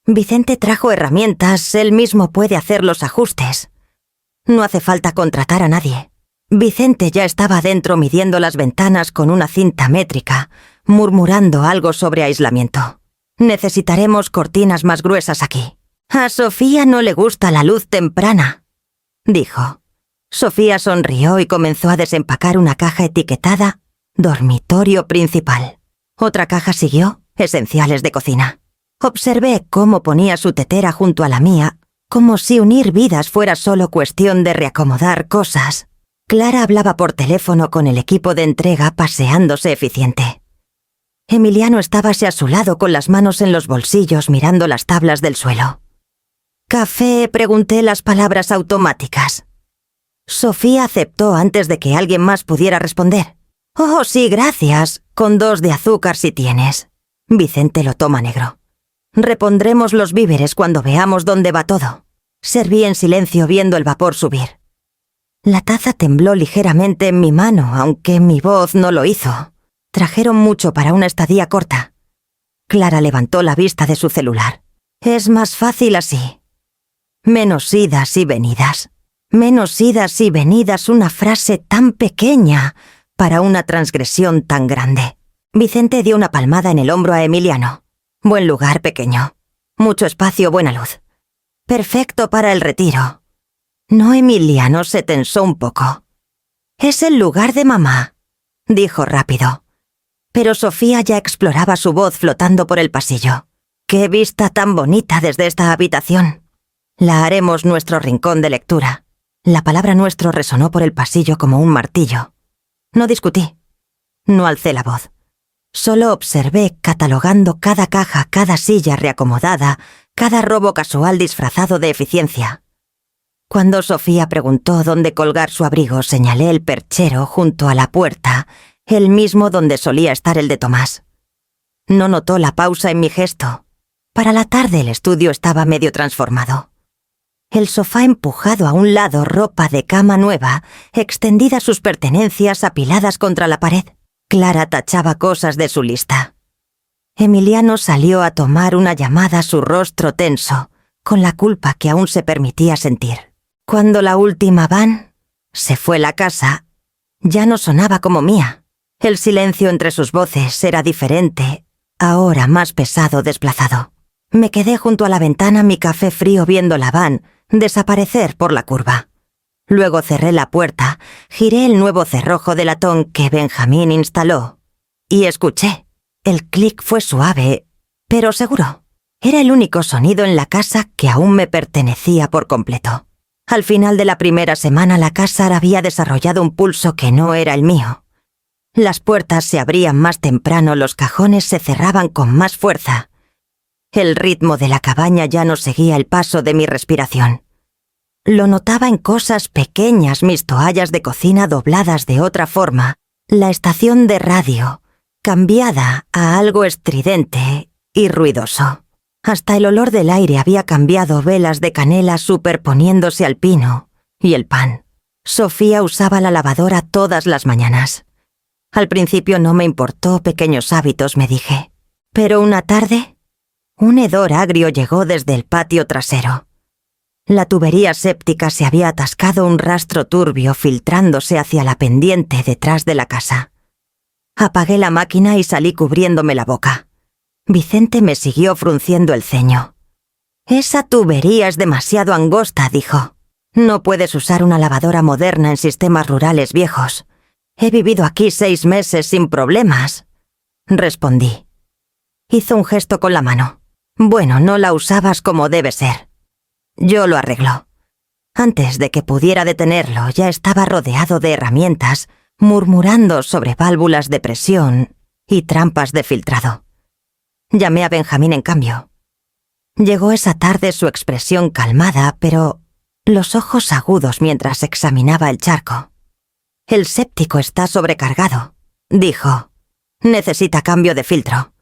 Vicente trajo herramientas, él mismo puede hacer los ajustes. No hace falta contratar a nadie. Vicente ya estaba dentro midiendo las ventanas con una cinta métrica, murmurando algo sobre aislamiento. Necesitaremos cortinas más gruesas aquí. A Sofía no le gusta la luz temprana, dijo. Sofía sonrió y comenzó a desempacar una caja etiquetada «Dormitorio principal». Otra caja siguió, esenciales de cocina. Observé cómo ponía su tetera junto a la mía, como si unir vidas fuera solo cuestión de reacomodar cosas. Clara hablaba por teléfono con el equipo de entrega paseándose eficiente. Emiliano estábase a su lado con las manos en los bolsillos mirando las tablas del suelo. «¿Café?» pregunté las palabras automáticas. Sofía aceptó antes de que alguien más pudiera responder. «Oh, sí, gracias. Con 2 de azúcar si tienes». Vicente lo toma negro. «Repondremos los víveres cuando veamos dónde va todo». Serví en silencio viendo el vapor subir. La taza tembló ligeramente en mi mano, aunque mi voz no lo hizo. Trajeron mucho para una estadía corta. Clara levantó la vista de su celular. «Es más fácil así. Menos idas y venidas. Menos idas y venidas, una frase tan pequeña para una transgresión tan grande». Vicente dio una palmada en el hombro a Emiliano. «Buen lugar, pequeño. Mucho espacio, buena luz. Perfecto para el retiro». No, Emiliano se tensó un poco. «Es el lugar de mamá», dijo rápido. Pero Sofía ya exploraba su voz flotando por el pasillo. «Qué vista tan bonita desde esta habitación. La haremos nuestro rincón de lectura». La palabra nuestro resonó por el pasillo como un martillo. No discutí. No alcé la voz. Solo observé catalogando cada caja, cada silla reacomodada, cada robo casual disfrazado de eficiencia. Cuando Sofía preguntó dónde colgar su abrigo, señalé el perchero junto a la puerta, el mismo donde solía estar el de Tomás. No notó la pausa en mi gesto. Para la tarde el estudio estaba medio transformado. El sofá empujado a un lado, ropa de cama nueva, extendidas sus pertenencias apiladas contra la pared. Clara tachaba cosas de su lista. Emiliano salió a tomar una llamada, su rostro tenso, con la culpa que aún se permitía sentir. Cuando la última van se fue la casa, ya no sonaba como mía. El silencio entre sus voces era diferente, ahora más pesado, desplazado. Me quedé junto a la ventana, mi café frío, viendo la van desaparecer por la curva. Luego cerré la puerta, giré el nuevo cerrojo de latón que Benjamín instaló y escuché. El clic fue suave, pero seguro. Era el único sonido en la casa que aún me pertenecía por completo. Al final de la primera semana la casa había desarrollado un pulso que no era el mío. Las puertas se abrían más temprano, los cajones se cerraban con más fuerza. El ritmo de la cabaña ya no seguía el paso de mi respiración. Lo notaba en cosas pequeñas, mis toallas de cocina dobladas de otra forma, la estación de radio, cambiada a algo estridente y ruidoso. Hasta el olor del aire había cambiado, velas de canela superponiéndose al pino y el pan. Sofía usaba la lavadora todas las mañanas. Al principio no me importó, pequeños hábitos, me dije. Pero una tarde, un hedor agrio llegó desde el patio trasero. La tubería séptica se había atascado, un rastro turbio filtrándose hacia la pendiente detrás de la casa. Apagué la máquina y salí cubriéndome la boca. Vicente me siguió frunciendo el ceño. «Esa tubería es demasiado angosta», dijo. «No puedes usar una lavadora moderna en sistemas rurales viejos. He vivido aquí 6 meses sin problemas», respondí. Hizo un gesto con la mano. «Bueno, no la usabas como debe ser». Yo lo arregló. Antes de que pudiera detenerlo, ya estaba rodeado de herramientas, murmurando sobre válvulas de presión y trampas de filtrado. Llamé a Benjamín en cambio. Llegó esa tarde su expresión calmada, pero los ojos agudos mientras examinaba el charco. «El séptico está sobrecargado», dijo. «Necesita cambio de filtro.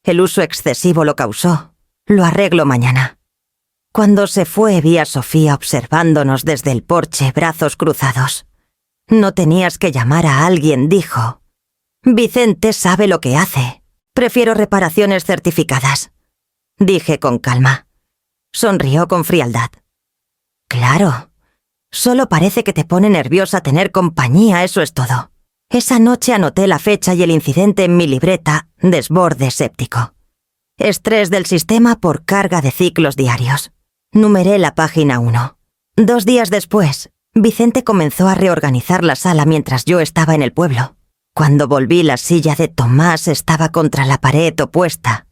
El uso excesivo lo causó. Lo arreglo mañana». Cuando se fue vi a Sofía observándonos desde el porche, brazos cruzados. «No tenías que llamar a alguien», dijo. «Vicente sabe lo que hace. Prefiero reparaciones certificadas», dije con calma. Sonrió con frialdad. «Claro. Solo parece que te pone nerviosa tener compañía, eso es todo». Esa noche anoté la fecha y el incidente en mi libreta, desborde séptico. Estrés del sistema por carga de ciclos diarios. Numeré la página 1. 2 días después, Vicente comenzó a reorganizar la sala mientras yo estaba en el pueblo. Cuando volví, la silla de Tomás estaba contra la pared opuesta,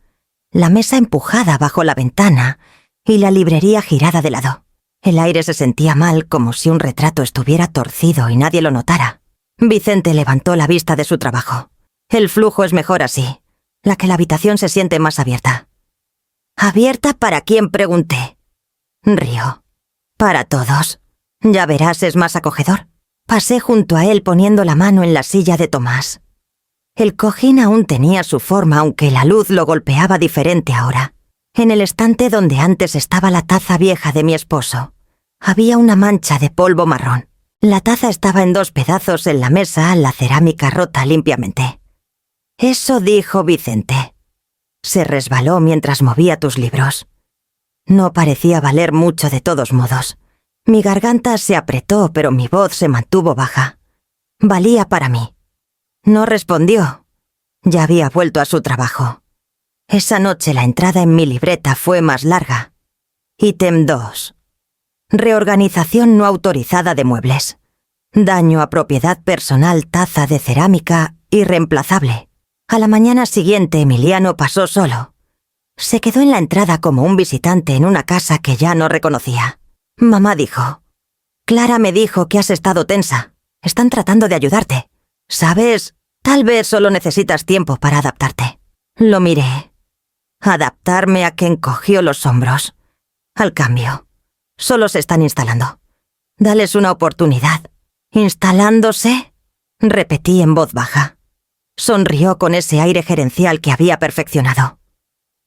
la mesa empujada bajo la ventana y la librería girada de lado. El aire se sentía mal, como si un retrato estuviera torcido y nadie lo notara. Vicente levantó la vista de su trabajo. «El flujo es mejor así, la que la habitación se siente más abierta». «¿Abierta para quién?», pregunté. Rió. «Para todos. Ya verás, es más acogedor». Pasé junto a él poniendo la mano en la silla de Tomás. El cojín aún tenía su forma, aunque la luz lo golpeaba diferente ahora. En el estante donde antes estaba la taza vieja de mi esposo, había una mancha de polvo marrón. La taza estaba en 2 pedazos en la mesa, la cerámica rota limpiamente. «Eso», dijo Vicente. «Se resbaló mientras movía tus libros». No parecía valer mucho de todos modos. Mi garganta se apretó, pero mi voz se mantuvo baja. Valía para mí. No respondió. Ya había vuelto a su trabajo. Esa noche la entrada en mi libreta fue más larga. Ítem 2. Reorganización no autorizada de muebles. Daño a propiedad personal, taza de cerámica irreemplazable. A la mañana siguiente Emiliano pasó solo. Se quedó en la entrada como un visitante en una casa que ya no reconocía. Mamá dijo: «Clara me dijo que has estado tensa. Están tratando de ayudarte. ¿Sabes? Tal vez solo necesitas tiempo para adaptarte». Lo miré. ¿Adaptarme a qué? Encogió los hombros. «Al cambio. Solo se están instalando. Dales una oportunidad». «¿Instalándose?», repetí en voz baja. Sonrió con ese aire gerencial que había perfeccionado.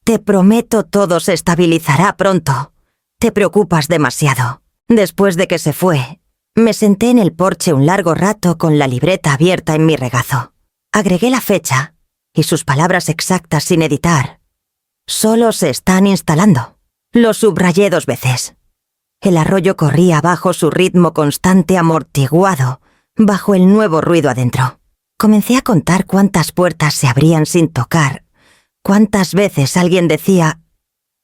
«Te prometo todo se estabilizará pronto. Te preocupas demasiado». Después de que se fue, me senté en el porche un largo rato con la libreta abierta en mi regazo. Agregué la fecha y sus palabras exactas sin editar. «Solo se están instalando». Lo subrayé 2 veces. El arroyo corría bajo su ritmo constante, amortiguado, bajo el nuevo ruido adentro. Comencé a contar cuántas puertas se abrían sin tocar, cuántas veces alguien decía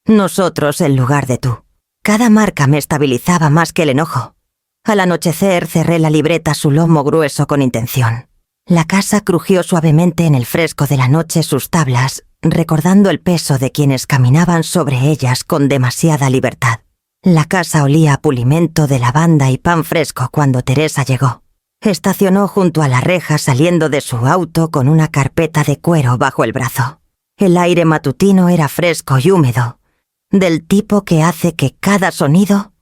«nosotros» en lugar de «tú». Cada marca me estabilizaba más que el enojo. Al anochecer cerré la libreta a su lomo grueso con intención. La casa crujió suavemente en el fresco de la noche sus tablas, recordando el peso de quienes caminaban sobre ellas con demasiada libertad. La casa olía a pulimento de lavanda y pan fresco cuando Teresa llegó. Estacionó junto a la reja saliendo de su auto con una carpeta de cuero bajo el brazo. El aire matutino era fresco y húmedo, del tipo que hace que cada sonido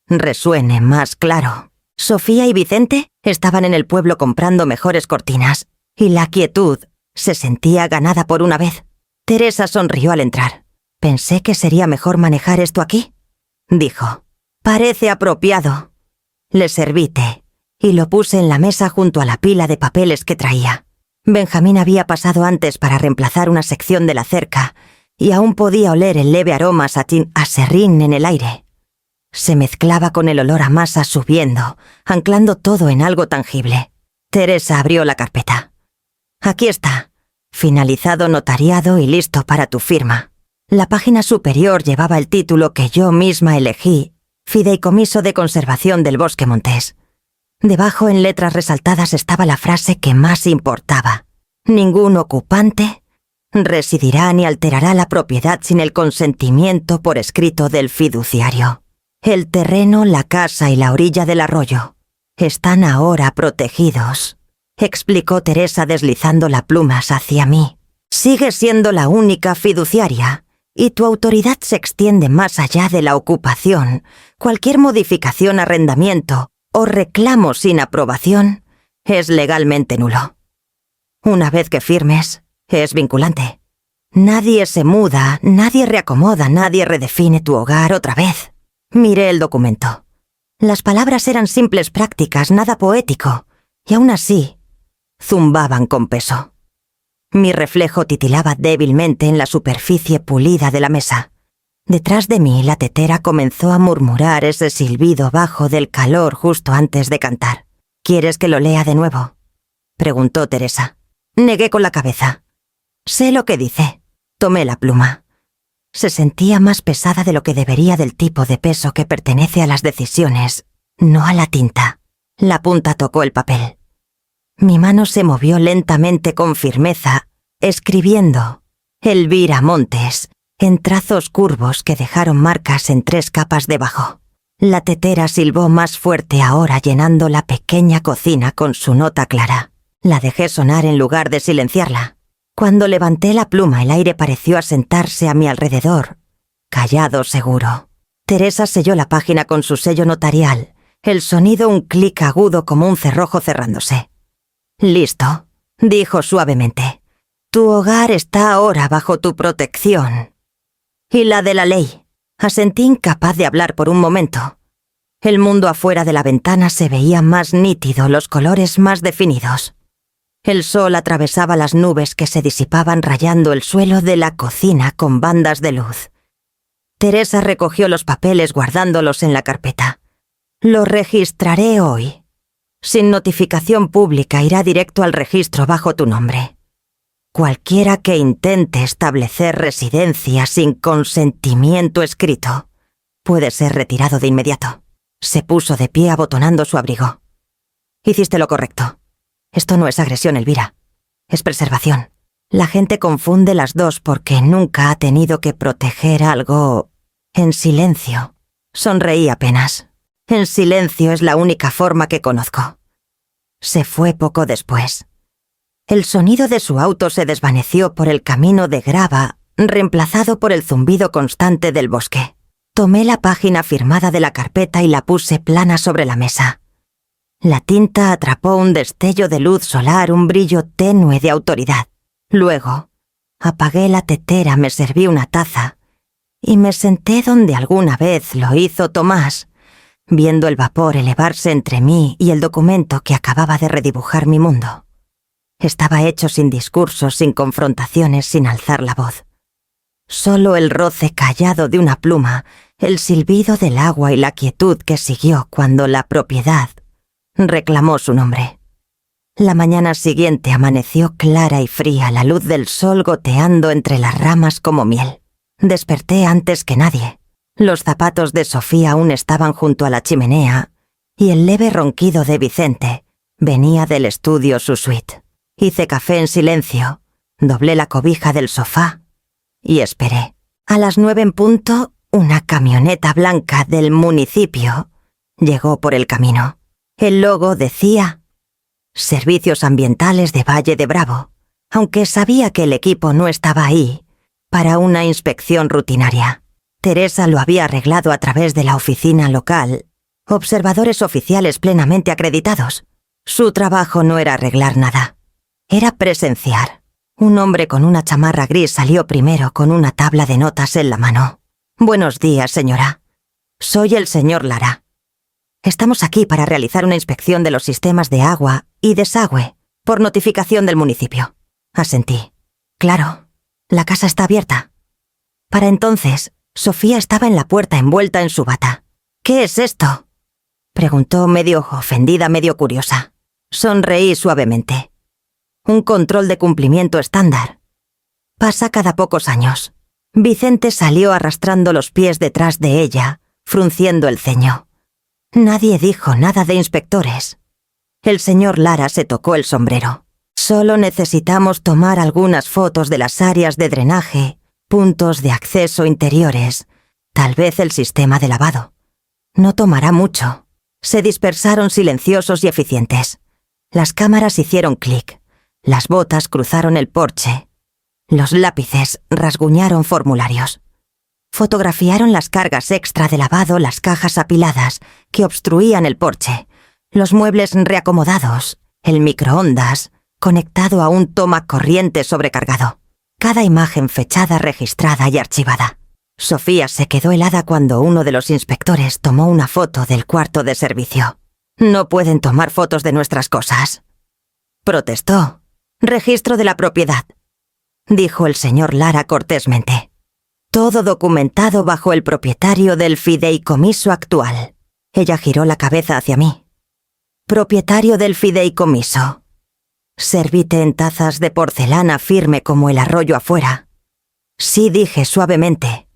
resuene más claro. Sofía y Vicente estaban en el pueblo comprando mejores cortinas, y la quietud se sentía ganada por una vez. Teresa sonrió al entrar. «Pensé que sería mejor manejar esto aquí», dijo. «Parece apropiado». Le serví té y lo puse en la mesa junto a la pila de papeles que traía. Benjamín había pasado antes para reemplazar una sección de la cerca, y aún podía oler el leve aroma a serrín en el aire. Se mezclaba con el olor a masa subiendo, anclando todo en algo tangible. Teresa abrió la carpeta. «Aquí está, finalizado, notariado y listo para tu firma». La página superior llevaba el título que yo misma elegí: Fideicomiso de Conservación del Bosque Montés. Debajo, en letras resaltadas, estaba la frase que más importaba: «Ningún ocupante residirá ni alterará la propiedad sin el consentimiento por escrito del fiduciario. El terreno, la casa y la orilla del arroyo están ahora protegidos», explicó Teresa deslizando la pluma hacia mí. «Sigues siendo la única fiduciaria y tu autoridad se extiende más allá de la ocupación, cualquier modificación, arrendamiento o reclamo sin aprobación es legalmente nulo. Una vez que firmes, es vinculante. Nadie se muda, nadie reacomoda, nadie redefine tu hogar otra vez. Miré el documento. Las palabras eran simples prácticas, nada poético, y aún así, zumbaban con peso. Mi reflejo titilaba débilmente en la superficie pulida de la mesa. Detrás de mí, la tetera comenzó a murmurar ese silbido bajo del calor justo antes de cantar. ¿Quieres que lo lea de nuevo?, preguntó Teresa. Negué con la cabeza. Sé lo que dice. Tomé la pluma. Se sentía más pesada de lo que debería del tipo de peso que pertenece a las decisiones, no a la tinta. La punta tocó el papel. Mi mano se movió lentamente con firmeza, escribiendo Elvira Montes, en trazos curvos que dejaron marcas en 3 capas debajo. La tetera silbó más fuerte ahora, llenando la pequeña cocina con su nota clara. La dejé sonar en lugar de silenciarla. Cuando levanté la pluma, el aire pareció asentarse a mi alrededor, callado seguro. Teresa selló la página con su sello notarial, el sonido un clic agudo como un cerrojo cerrándose. «Listo», dijo suavemente. «Tu hogar está ahora bajo tu protección». «Y la de la ley», asentí, incapaz de hablar por un momento. El mundo afuera de la ventana se veía más nítido, los colores más definidos. El sol atravesaba las nubes que se disipaban rayando el suelo de la cocina con bandas de luz. Teresa recogió los papeles guardándolos en la carpeta. «Lo registraré hoy. Sin notificación pública irá directo al registro bajo tu nombre. Cualquiera que intente establecer residencia sin consentimiento escrito puede ser retirado de inmediato». Se puso de pie abotonando su abrigo. «Hiciste lo correcto. Esto no es agresión, Elvira. Es preservación. La gente confunde las dos porque nunca ha tenido que proteger algo en silencio». Sonreí apenas. «En silencio es la única forma que conozco». Se fue poco después. El sonido de su auto se desvaneció por el camino de grava, reemplazado por el zumbido constante del bosque. Tomé la página firmada de la carpeta y la puse plana sobre la mesa. La tinta atrapó un destello de luz solar, un brillo tenue de autoridad. Luego, apagué la tetera, me serví una taza y me senté donde alguna vez lo hizo Tomás, viendo el vapor elevarse entre mí y el documento que acababa de redibujar mi mundo. Estaba hecho sin discursos, sin confrontaciones, sin alzar la voz. Solo el roce callado de una pluma, el silbido del agua y la quietud que siguió cuando la propiedad reclamó su nombre. La mañana siguiente amaneció clara y fría, la luz del sol goteando entre las ramas como miel. Desperté antes que nadie. Los zapatos de Sofía aún estaban junto a la chimenea y el leve ronquido de Vicente venía del estudio su suite. Hice café en silencio, doblé la cobija del sofá y esperé. A las 9 en punto, una camioneta blanca del municipio llegó por el camino. El logo decía Servicios Ambientales de Valle de Bravo, aunque sabía que el equipo no estaba ahí para una inspección rutinaria. Teresa lo había arreglado a través de la oficina local, observadores oficiales plenamente acreditados. Su trabajo no era arreglar nada, era presenciar. Un hombre con una chamarra gris salió primero con una tabla de notas en la mano. «Buenos días, señora. Soy el señor Lara. Estamos aquí para realizar una inspección de los sistemas de agua y desagüe, por notificación del municipio». Asentí. «Claro, la casa está abierta». Para entonces, Sofía estaba en la puerta envuelta en su bata. «¿Qué es esto?», preguntó medio ofendida, medio curiosa. Sonreí suavemente. «Un control de cumplimiento estándar. Pasa cada pocos años». Vicente salió arrastrando los pies detrás de ella, frunciendo el ceño. Nadie dijo nada de inspectores. El señor Lara se tocó el sombrero. «Solo necesitamos tomar algunas fotos de las áreas de drenaje, puntos de acceso interiores, tal vez el sistema de lavado. No tomará mucho». Se dispersaron silenciosos y eficientes. Las cámaras hicieron clic. Las botas cruzaron el porche. Los lápices rasguñaron formularios. Fotografiaron las cargas extra de lavado, las cajas apiladas que obstruían el porche, los muebles reacomodados, el microondas conectado a un toma corriente sobrecargado. Cada imagen fechada, registrada y archivada. Sofía se quedó helada cuando uno de los inspectores tomó una foto del cuarto de servicio. «No pueden tomar fotos de nuestras cosas», protestó. «Registro de la propiedad», dijo el señor Lara cortésmente. «Todo documentado bajo el propietario del fideicomiso actual». Ella giró la cabeza hacia mí. «Propietario del fideicomiso». Serví té en tazas de porcelana firme como el arroyo afuera. «Sí», dije suavemente.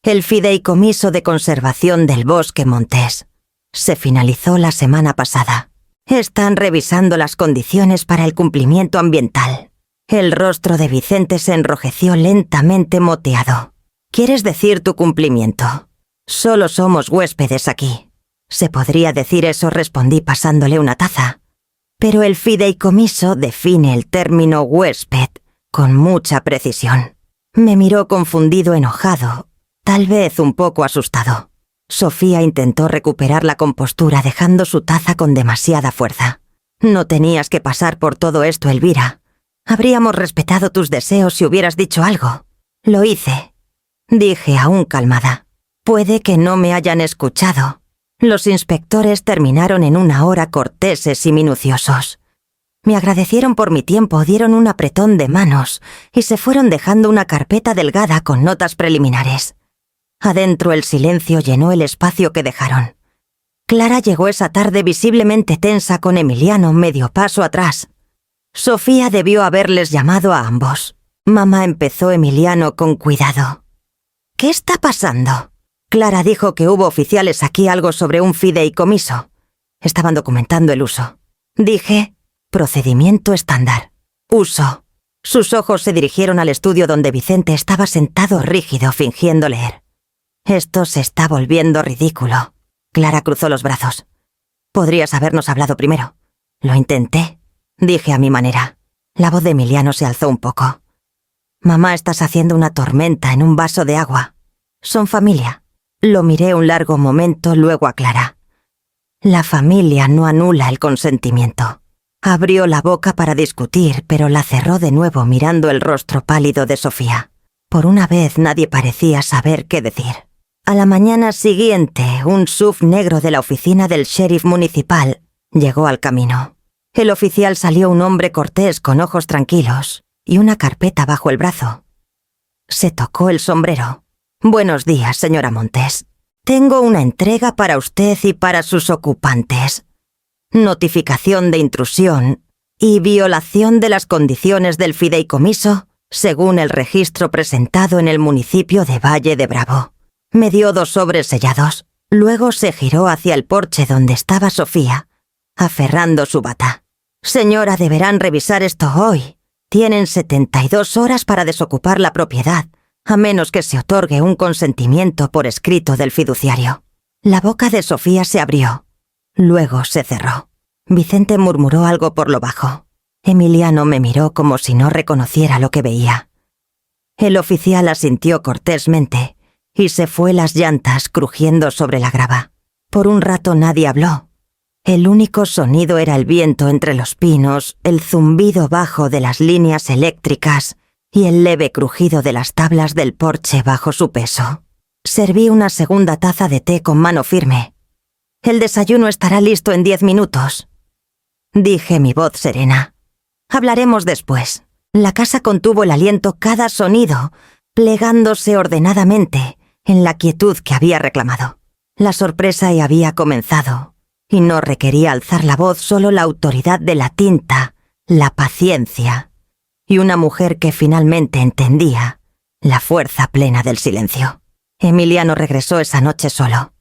«El fideicomiso de conservación del bosque Montés. Se finalizó la semana pasada. Están revisando las condiciones para el cumplimiento ambiental». El rostro de Vicente se enrojeció lentamente moteado. «¿Quieres decir tu cumplimiento? Solo somos huéspedes aquí». «Se podría decir eso», respondí pasándole una taza. «Pero el fideicomiso define el término huésped con mucha precisión». Me miró confundido, enojado, tal vez un poco asustado. Sofía intentó recuperar la compostura dejando su taza con demasiada fuerza. «No tenías que pasar por todo esto, Elvira. Habríamos respetado tus deseos si hubieras dicho algo». «Lo hice», dije aún calmada. «Puede que no me hayan escuchado». Los inspectores terminaron en 1 hora corteses y minuciosos. Me agradecieron por mi tiempo, dieron un apretón de manos y se fueron dejando una carpeta delgada con notas preliminares. Adentro el silencio llenó el espacio que dejaron. Clara llegó esa tarde visiblemente tensa con Emiliano medio paso atrás. Sofía debió haberles llamado a ambos. «Mamá», empezó Emiliano con cuidado. «¿Qué está pasando?» Clara dijo que hubo oficiales aquí, algo sobre un fideicomiso. Estaban documentando el uso. Dije: «Procedimiento estándar». «Uso». Sus ojos se dirigieron al estudio donde Vicente estaba sentado rígido, fingiendo leer. «Esto se está volviendo ridículo». Clara cruzó los brazos. «Podrías habernos hablado primero». «Lo intenté», dije a mi manera. La voz de Emiliano se alzó un poco. «Mamá, estás haciendo una tormenta en un vaso de agua. Son familia». Lo miré un largo momento, luego a Clara. «La familia no anula el consentimiento». Abrió la boca para discutir, pero la cerró de nuevo mirando el rostro pálido de Sofía. Por una vez nadie parecía saber qué decir. A la mañana siguiente, un SUV negro de la oficina del sheriff municipal llegó al camino. El oficial salió, un hombre cortés con ojos tranquilos y una carpeta bajo el brazo. Se tocó el sombrero. «Buenos días, señora Montés. Tengo una entrega para usted y para sus ocupantes. Notificación de intrusión y violación de las condiciones del fideicomiso según el registro presentado en el municipio de Valle de Bravo». Me dio 2 sobres sellados. Luego se giró hacia el porche donde estaba Sofía, aferrando su bata. «Señora, deberán revisar esto hoy. Tienen 72 horas para desocupar la propiedad, a menos que se otorgue un consentimiento por escrito del fiduciario». La boca de Sofía se abrió. Luego se cerró. Vicente murmuró algo por lo bajo. Emiliano me miró como si no reconociera lo que veía. El oficial asintió cortésmente y se fue, las llantas crujiendo sobre la grava. Por un rato nadie habló. El único sonido era el viento entre los pinos, el zumbido bajo de las líneas eléctricas y el leve crujido de las tablas del porche bajo su peso. Serví una segunda taza de té con mano firme. «El desayuno estará listo en 10 minutos», dije, mi voz serena. «Hablaremos después». La casa contuvo el aliento, cada sonido plegándose ordenadamente en la quietud que había reclamado. La sorpresa ya había comenzado, y no requería alzar la voz, solo la autoridad de la tinta, la paciencia, y una mujer que finalmente entendía la fuerza plena del silencio. Emiliano regresó esa noche solo.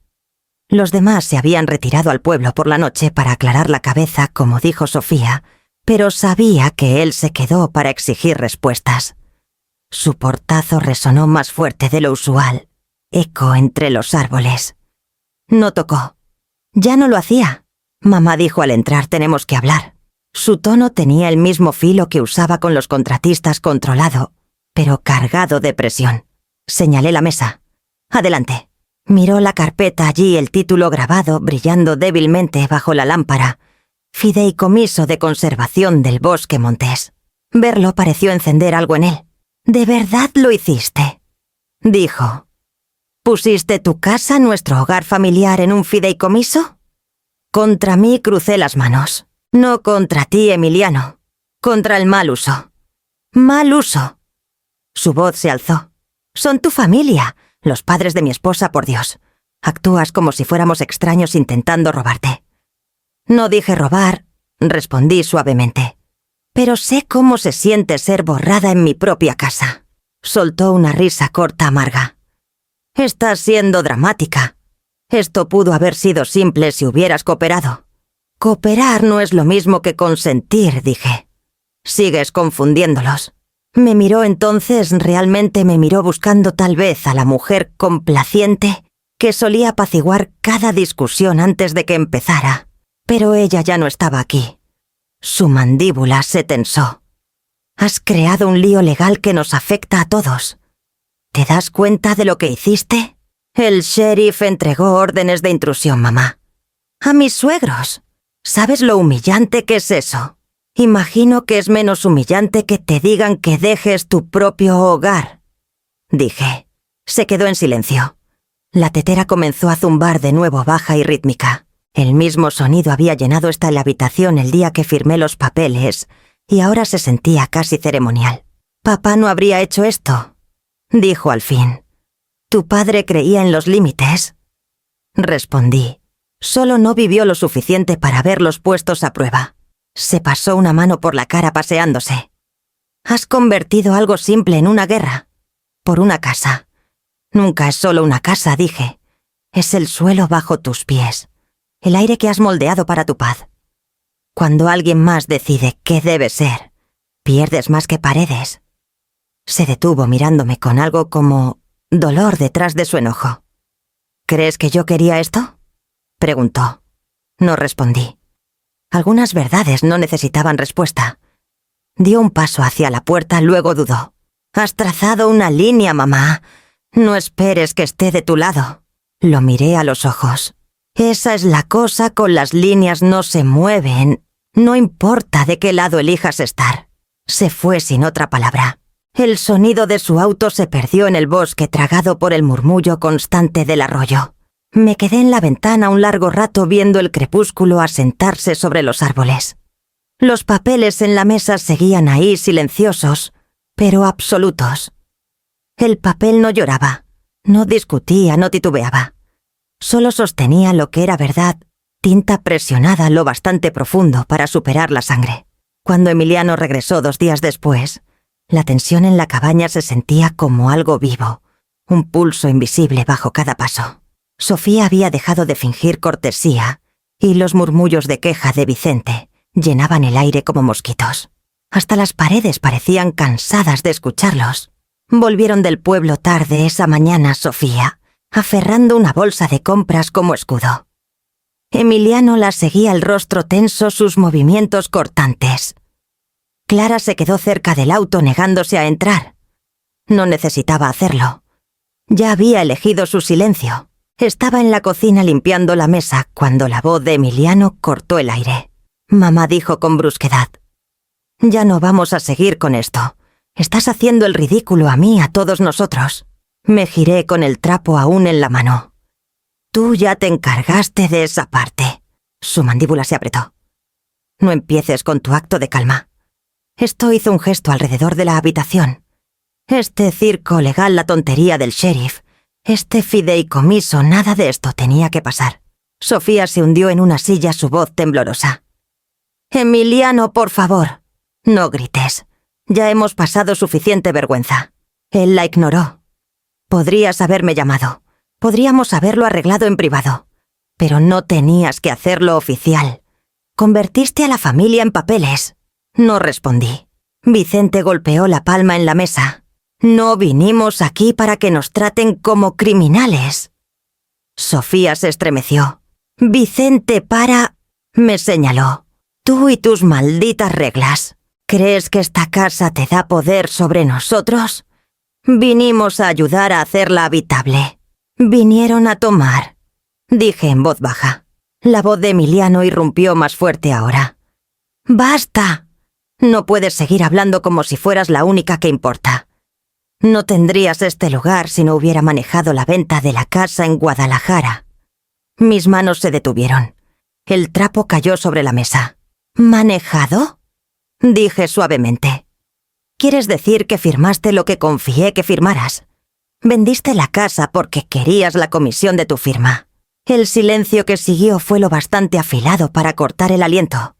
Los demás se habían retirado al pueblo por la noche para aclarar la cabeza, como dijo Sofía, pero sabía que él se quedó para exigir respuestas. Su portazo resonó más fuerte de lo usual, eco entre los árboles. No tocó. Ya no lo hacía. Mamá dijo al entrar: «Tenemos que hablar». Su tono tenía el mismo filo que usaba con los contratistas, controlado, pero cargado de presión. Señalé la mesa. Adelante. Miró la carpeta, allí el título grabado brillando débilmente bajo la lámpara. Fideicomiso de conservación del bosque montés. Verlo pareció encender algo en él. ¿De verdad lo hiciste?, dijo. ¿Pusiste tu casa, nuestro hogar familiar, en un fideicomiso? Contra mí crucé las manos. No contra ti, Emiliano. Contra el mal uso. Mal uso. Su voz se alzó. Son tu familia, los padres de mi esposa, por Dios. Actúas como si fuéramos extraños intentando robarte. No dije robar, respondí suavemente. Pero sé cómo se siente ser borrada en mi propia casa. Soltó una risa corta amarga. Estás siendo dramática. Esto pudo haber sido simple si hubieras cooperado. Cooperar no es lo mismo que consentir, dije. Sigues confundiéndolos. Me miró entonces, realmente me miró buscando tal vez a la mujer complaciente que solía apaciguar cada discusión antes de que empezara. Pero ella ya no estaba aquí. Su mandíbula se tensó. Has creado un lío legal que nos afecta a todos. ¿Te das cuenta de lo que hiciste? El sheriff entregó órdenes de intrusión, mamá. A mis suegros. ¿Sabes lo humillante que es eso? Imagino que es menos humillante que te digan que dejes tu propio hogar. Dije. Se quedó en silencio. La tetera comenzó a zumbar de nuevo baja y rítmica. El mismo sonido había llenado esta la habitación el día que firmé los papeles, y ahora se sentía casi ceremonial. Papá no habría hecho esto, dijo al fin. ¿Tu padre creía en los límites? Respondí. Solo no vivió lo suficiente para verlos puestos a prueba. Se pasó una mano por la cara paseándose. Has convertido algo simple en una guerra. Por una casa. Nunca es solo una casa, dije. Es el suelo bajo tus pies. El aire que has moldeado para tu paz. Cuando alguien más decide qué debe ser, pierdes más que paredes. Se detuvo mirándome con algo como dolor detrás de su enojo. ¿Crees que yo quería esto?, preguntó. No respondí. Algunas verdades no necesitaban respuesta. Dio un paso hacia la puerta, luego dudó. Has trazado una línea, mamá. No esperes que esté de tu lado. Lo miré a los ojos. Esa es la cosa, con las líneas no se mueven. No importa de qué lado elijas estar. Se fue sin otra palabra. El sonido de su auto se perdió en el bosque, tragado por el murmullo constante del arroyo. Me quedé en la ventana un largo rato viendo el crepúsculo asentarse sobre los árboles. Los papeles en la mesa seguían ahí silenciosos, pero absolutos. El papel no lloraba, no discutía, no titubeaba. Solo sostenía lo que era verdad, tinta presionada lo bastante profundo para superar la sangre. Cuando Emiliano regresó 2 días después, la tensión en la cabaña se sentía como algo vivo, un pulso invisible bajo cada paso. Sofía había dejado de fingir cortesía y los murmullos de queja de Vicente llenaban el aire como mosquitos. Hasta las paredes parecían cansadas de escucharlos. Volvieron del pueblo tarde esa mañana Sofía, aferrando una bolsa de compras como escudo. Emiliano la seguía, el rostro tenso, sus movimientos cortantes. Clara se quedó cerca del auto negándose a entrar. No necesitaba hacerlo. Ya había elegido su silencio. Estaba en la cocina limpiando la mesa cuando la voz de Emiliano cortó el aire. Mamá dijo con brusquedad: «Ya no vamos a seguir con esto. Estás haciendo el ridículo a mí, a todos nosotros». Me giré con el trapo aún en la mano. «Tú ya te encargaste de esa parte». Su mandíbula se apretó. «No empieces con tu acto de calma». Esto hizo un gesto alrededor de la habitación. Este circo legal, la tontería del sheriff, este fideicomiso, nada de esto tenía que pasar. Sofía se hundió en una silla, su voz temblorosa. «Emiliano, por favor, no grites. Ya hemos pasado suficiente vergüenza». Él la ignoró. «Podrías haberme llamado. Podríamos haberlo arreglado en privado. Pero no tenías que hacerlo oficial. Convertiste a la familia en papeles». No respondí. Vicente golpeó la palma en la mesa. «No vinimos aquí para que nos traten como criminales». Sofía se estremeció. «Vicente, para...» me señaló. «Tú y tus malditas reglas. ¿Crees que esta casa te da poder sobre nosotros? Vinimos a ayudar a hacerla habitable. Vinieron a tomar, dije en voz baja. La voz de Emiliano irrumpió más fuerte ahora. ¡Basta! No puedes seguir hablando como si fueras la única que importa. No tendrías este lugar si no hubiera manejado la venta de la casa en Guadalajara. Mis manos se detuvieron. El trapo cayó sobre la mesa. ¿Manejado? Dije suavemente. ¿Quieres decir que firmaste lo que confié que firmaras? Vendiste la casa porque querías la comisión de tu firma. El silencio que siguió fue lo bastante afilado para cortar el aliento.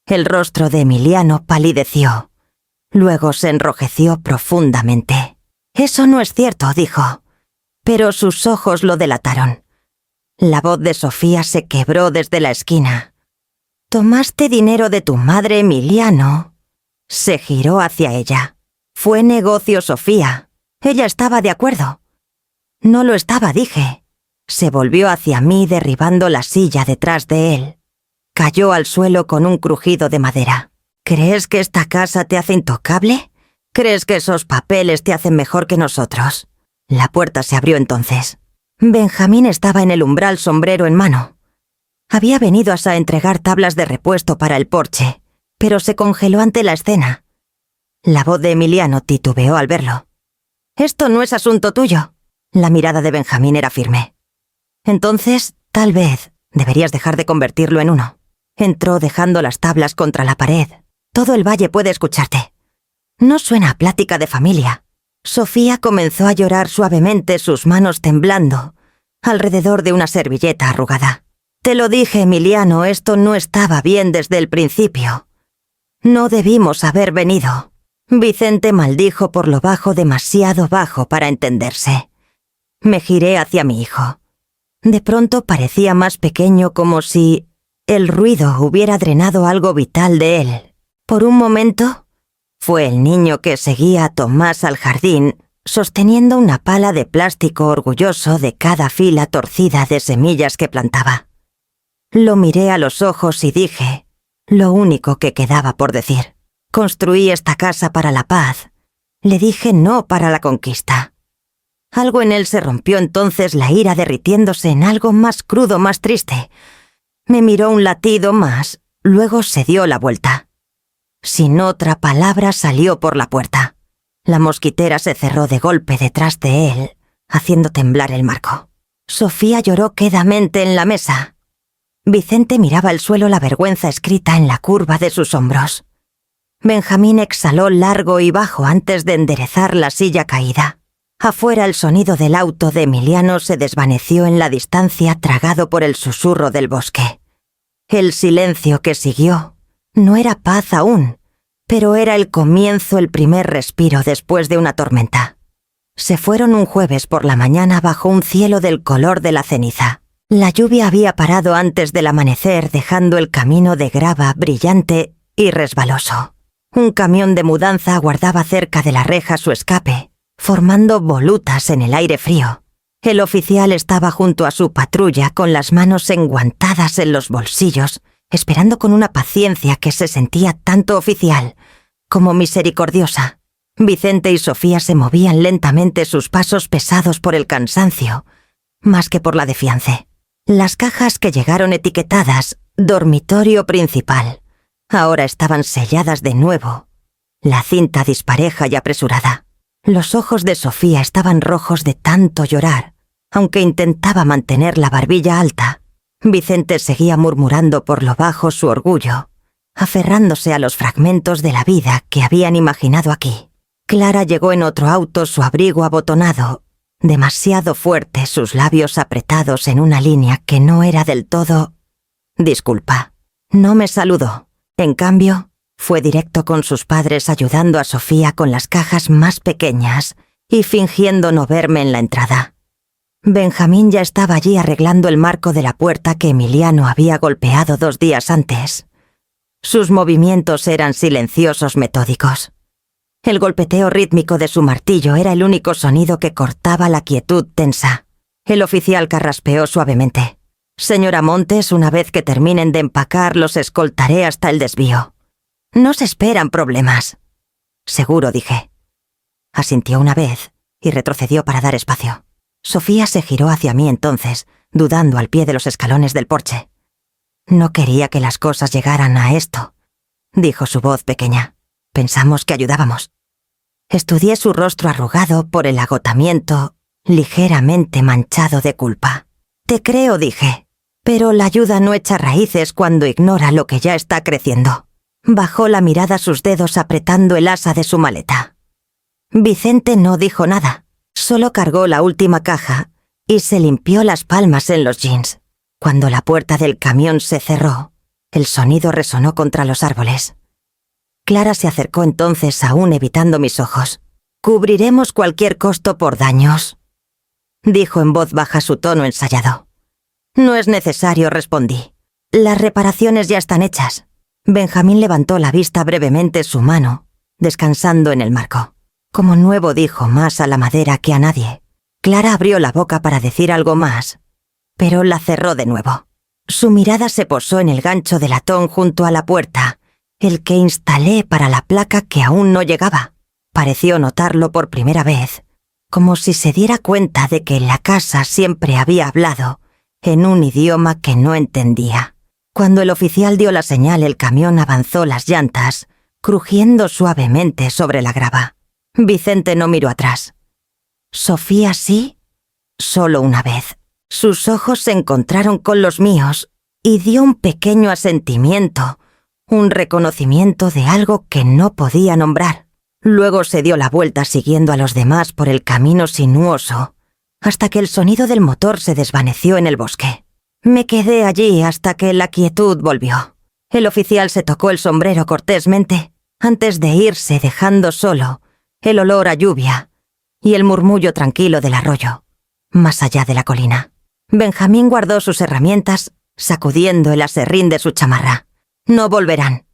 El rostro de Emiliano palideció. Luego se enrojeció profundamente. Eso no es cierto, dijo. Pero sus ojos lo delataron. La voz de Sofía se quebró desde la esquina. ¿Tomaste dinero de tu madre, Emiliano? Se giró hacia ella. Fue negocio, Sofía. Ella estaba de acuerdo. No lo estaba, dije. Se volvió hacia mí derribando la silla detrás de él. Cayó al suelo con un crujido de madera. ¿Crees que esta casa te hace intocable? ¿Crees que esos papeles te hacen mejor que nosotros? La puerta se abrió entonces. Benjamín estaba en el umbral, sombrero en mano. Había venido a entregar tablas de repuesto para el porche, pero se congeló ante la escena. La voz de Emiliano titubeó al verlo. «Esto no es asunto tuyo». La mirada de Benjamín era firme. «Entonces, tal vez, deberías dejar de convertirlo en uno». Entró dejando las tablas contra la pared. «Todo el valle puede escucharte». «No suena a plática de familia». Sofía comenzó a llorar suavemente, sus manos temblando, alrededor de una servilleta arrugada. «Te lo dije, Emiliano, esto no estaba bien desde el principio. No debimos haber venido». Vicente maldijo por lo bajo, demasiado bajo para entenderse. Me giré hacia mi hijo. De pronto parecía más pequeño, como si el ruido hubiera drenado algo vital de él. Por un momento, fue el niño que seguía a Tomás al jardín, sosteniendo una pala de plástico orgulloso de cada fila torcida de semillas que plantaba. Lo miré a los ojos y dije, lo único que quedaba por decir. Construí esta casa para la paz. Le dije no para la conquista. Algo en él se rompió entonces, la ira derritiéndose en algo más crudo, más triste. Me miró un latido más, luego se dio la vuelta. Sin otra palabra salió por la puerta. La mosquitera se cerró de golpe detrás de él, haciendo temblar el marco. Sofía lloró quedamente en la mesa. Vicente miraba al suelo, la vergüenza escrita en la curva de sus hombros. Benjamín exhaló largo y bajo antes de enderezar la silla caída. Afuera el sonido del auto de Emiliano se desvaneció en la distancia, tragado por el susurro del bosque. El silencio que siguió no era paz aún, pero era el comienzo, el primer respiro después de una tormenta. Se fueron un jueves por la mañana bajo un cielo del color de la ceniza. La lluvia había parado antes del amanecer, dejando el camino de grava brillante y resbaloso. Un camión de mudanza aguardaba cerca de la reja su escape, formando volutas en el aire frío. El oficial estaba junto a su patrulla con las manos enguantadas en los bolsillos, esperando con una paciencia que se sentía tanto oficial como misericordiosa. Vicente y Sofía se movían lentamente, sus pasos pesados por el cansancio, más que por la defiance. Las cajas que llegaron etiquetadas «Dormitorio principal» ahora estaban selladas de nuevo, la cinta dispareja y apresurada. Los ojos de Sofía estaban rojos de tanto llorar, aunque intentaba mantener la barbilla alta. Vicente seguía murmurando por lo bajo su orgullo, aferrándose a los fragmentos de la vida que habían imaginado aquí. Clara llegó en otro auto, su abrigo abotonado, demasiado fuerte, sus labios apretados en una línea que no era del todo... Disculpa. No me saludó. En cambio, fue directo con sus padres, ayudando a Sofía con las cajas más pequeñas y fingiendo no verme en la entrada. Benjamín ya estaba allí arreglando el marco de la puerta que Emiliano había golpeado 2 días antes. Sus movimientos eran silenciosos, metódicos. El golpeteo rítmico de su martillo era el único sonido que cortaba la quietud tensa. El oficial carraspeó suavemente. «Señora Montes, una vez que terminen de empacar, los escoltaré hasta el desvío. No se esperan problemas». «Seguro», dije. Asintió una vez y retrocedió para dar espacio. Sofía se giró hacia mí entonces, dudando al pie de los escalones del porche. «No quería que las cosas llegaran a esto», dijo su voz pequeña. «Pensamos que ayudábamos». Estudié su rostro arrugado por el agotamiento, ligeramente manchado de culpa. «Te creo», dije, «pero la ayuda no echa raíces cuando ignora lo que ya está creciendo». Bajó la mirada a sus dedos apretando el asa de su maleta. Vicente no dijo nada, solo cargó la última caja y se limpió las palmas en los jeans. Cuando la puerta del camión se cerró, el sonido resonó contra los árboles. Clara se acercó entonces aún evitando mis ojos. «Cubriremos cualquier costo por daños», dijo en voz baja su tono ensayado. «No es necesario», respondí. «Las reparaciones ya están hechas». Benjamín levantó la vista brevemente su mano, descansando en el marco. Como nuevo dijo más a la madera que a nadie. Clara abrió la boca para decir algo más, pero la cerró de nuevo. Su mirada se posó en el gancho de latón junto a la puerta, el que instalé para la placa que aún no llegaba. Pareció notarlo por primera vez, como si se diera cuenta de que en la casa siempre había hablado en un idioma que no entendía. Cuando el oficial dio la señal, el camión avanzó las llantas, crujiendo suavemente sobre la grava. Vicente no miró atrás. Sofía sí, solo una vez. Sus ojos se encontraron con los míos y dio un pequeño asentimiento, un reconocimiento de algo que no podía nombrar. Luego se dio la vuelta siguiendo a los demás por el camino sinuoso, hasta que el sonido del motor se desvaneció en el bosque. Me quedé allí hasta que la quietud volvió. El oficial se tocó el sombrero cortésmente antes de irse, dejando solo el olor a lluvia y el murmullo tranquilo del arroyo, más allá de la colina. Benjamín guardó sus herramientas, sacudiendo el aserrín de su chamarra. «No volverán»,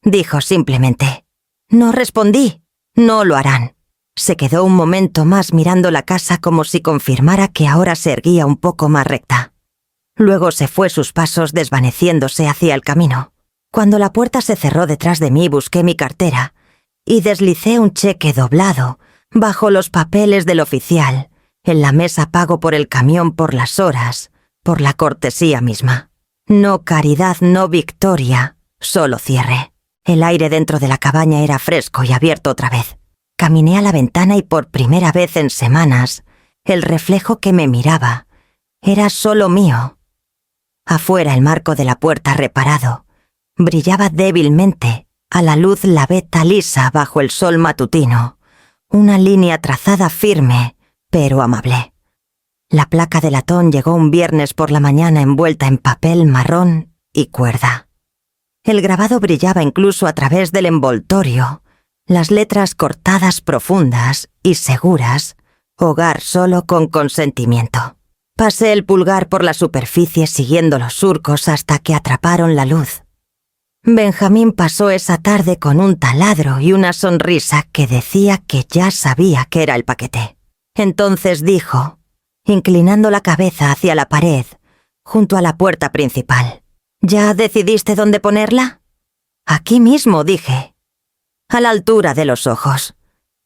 dijo simplemente. No respondí. «No lo harán». Se quedó un momento más mirando la casa como si confirmara que ahora se erguía un poco más recta. Luego se fue sus pasos desvaneciéndose hacia el camino. Cuando la puerta se cerró detrás de mí, busqué mi cartera y deslicé un cheque doblado bajo los papeles del oficial en la mesa pago por el camión por las horas, por la cortesía misma. No caridad, no victoria, solo cierre. El aire dentro de la cabaña era fresco y abierto otra vez. Caminé a la ventana y por primera vez en semanas, el reflejo que me miraba era solo mío. Afuera el marco de la puerta reparado brillaba débilmente a la luz la veta lisa bajo el sol matutino, una línea trazada firme, pero amable. La placa de latón llegó un viernes por la mañana envuelta en papel marrón y cuerda. El grabado brillaba incluso a través del envoltorio, las letras cortadas profundas y seguras, hogar solo con consentimiento. Pasé el pulgar por la superficie siguiendo los surcos hasta que atraparon la luz. Benjamín pasó esa tarde con un taladro y una sonrisa que decía que ya sabía que era el paquete. Entonces dijo, inclinando la cabeza hacia la pared, junto a la puerta principal: «¿Ya decidiste dónde ponerla?» «Aquí mismo», dije. «A la altura de los ojos.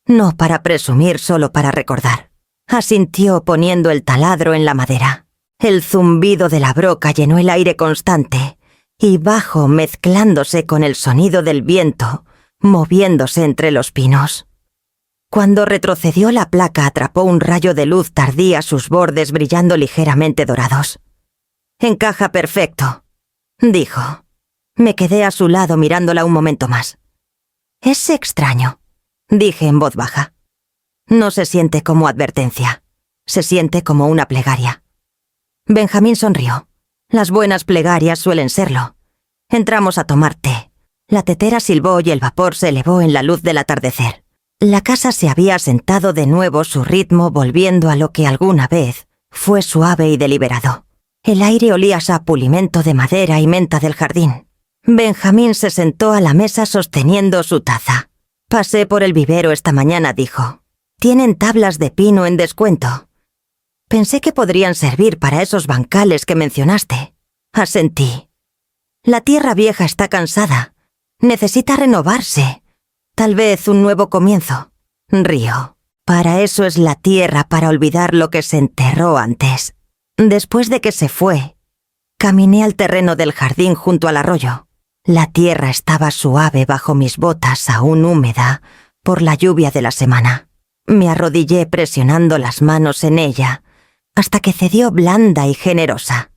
No para presumir, solo para recordar». Asintió poniendo el taladro en la madera. El zumbido de la broca llenó el aire constante y bajo mezclándose con el sonido del viento, moviéndose entre los pinos. Cuando retrocedió la placa atrapó un rayo de luz tardía, sus bordes brillando ligeramente dorados. «Encaja perfecto», dijo. Me quedé a su lado mirándola un momento más. «Es extraño», dije en voz baja. «No se siente como advertencia, se siente como una plegaria». Benjamín sonrió. Las buenas plegarias suelen serlo. Entramos a tomar té. La tetera silbó y el vapor se elevó en la luz del atardecer. La casa se había asentado de nuevo, su ritmo volviendo a lo que alguna vez fue suave y deliberado. El aire olía a pulimento de madera y menta del jardín. Benjamín se sentó a la mesa sosteniendo su taza. «Pasé por el vivero esta mañana», dijo. «Tienen tablas de pino en descuento. Pensé que podrían servir para esos bancales que mencionaste». Asentí. «La tierra vieja está cansada. Necesita renovarse. Tal vez un nuevo comienzo». Rió. Para eso es la tierra, para olvidar lo que se enterró antes. Después de que se fue, caminé al terreno del jardín junto al arroyo. La tierra estaba suave bajo mis botas, aún húmeda por la lluvia de la semana. Me arrodillé presionando las manos en ella, hasta que cedió blanda y generosa.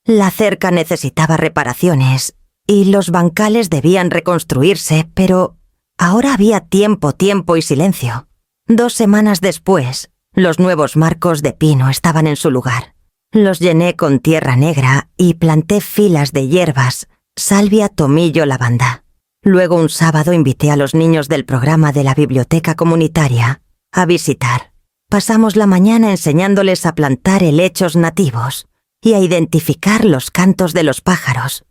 La cerca necesitaba reparaciones, y los bancales debían reconstruirse, pero ahora había tiempo y silencio. 2 semanas después, los nuevos marcos de pino estaban en su lugar. Los llené con tierra negra y planté filas de hierbas, salvia, tomillo, lavanda. Luego un sábado invité a los niños del programa de la biblioteca comunitaria a visitar. Pasamos la mañana enseñándoles a plantar helechos nativos y a identificar los cantos de los pájaros.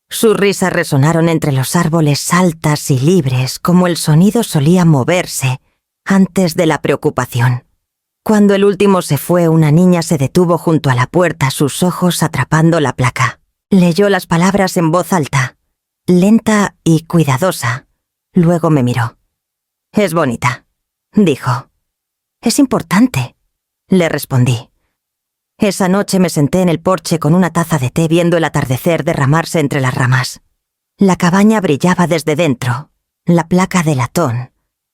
Sus risas resonaron entre los árboles altas y libres, como el sonido solía moverse antes de la preocupación. Cuando el último se fue, una niña se detuvo junto a la puerta, sus ojos atrapando la placa. Leyó las palabras en voz alta, lenta y cuidadosa. Luego me miró. «Es bonita», dijo. «Es importante», le respondí. Esa noche me senté en el porche con una taza de té viendo el atardecer derramarse entre las ramas. La cabaña brillaba desde dentro, la placa de latón,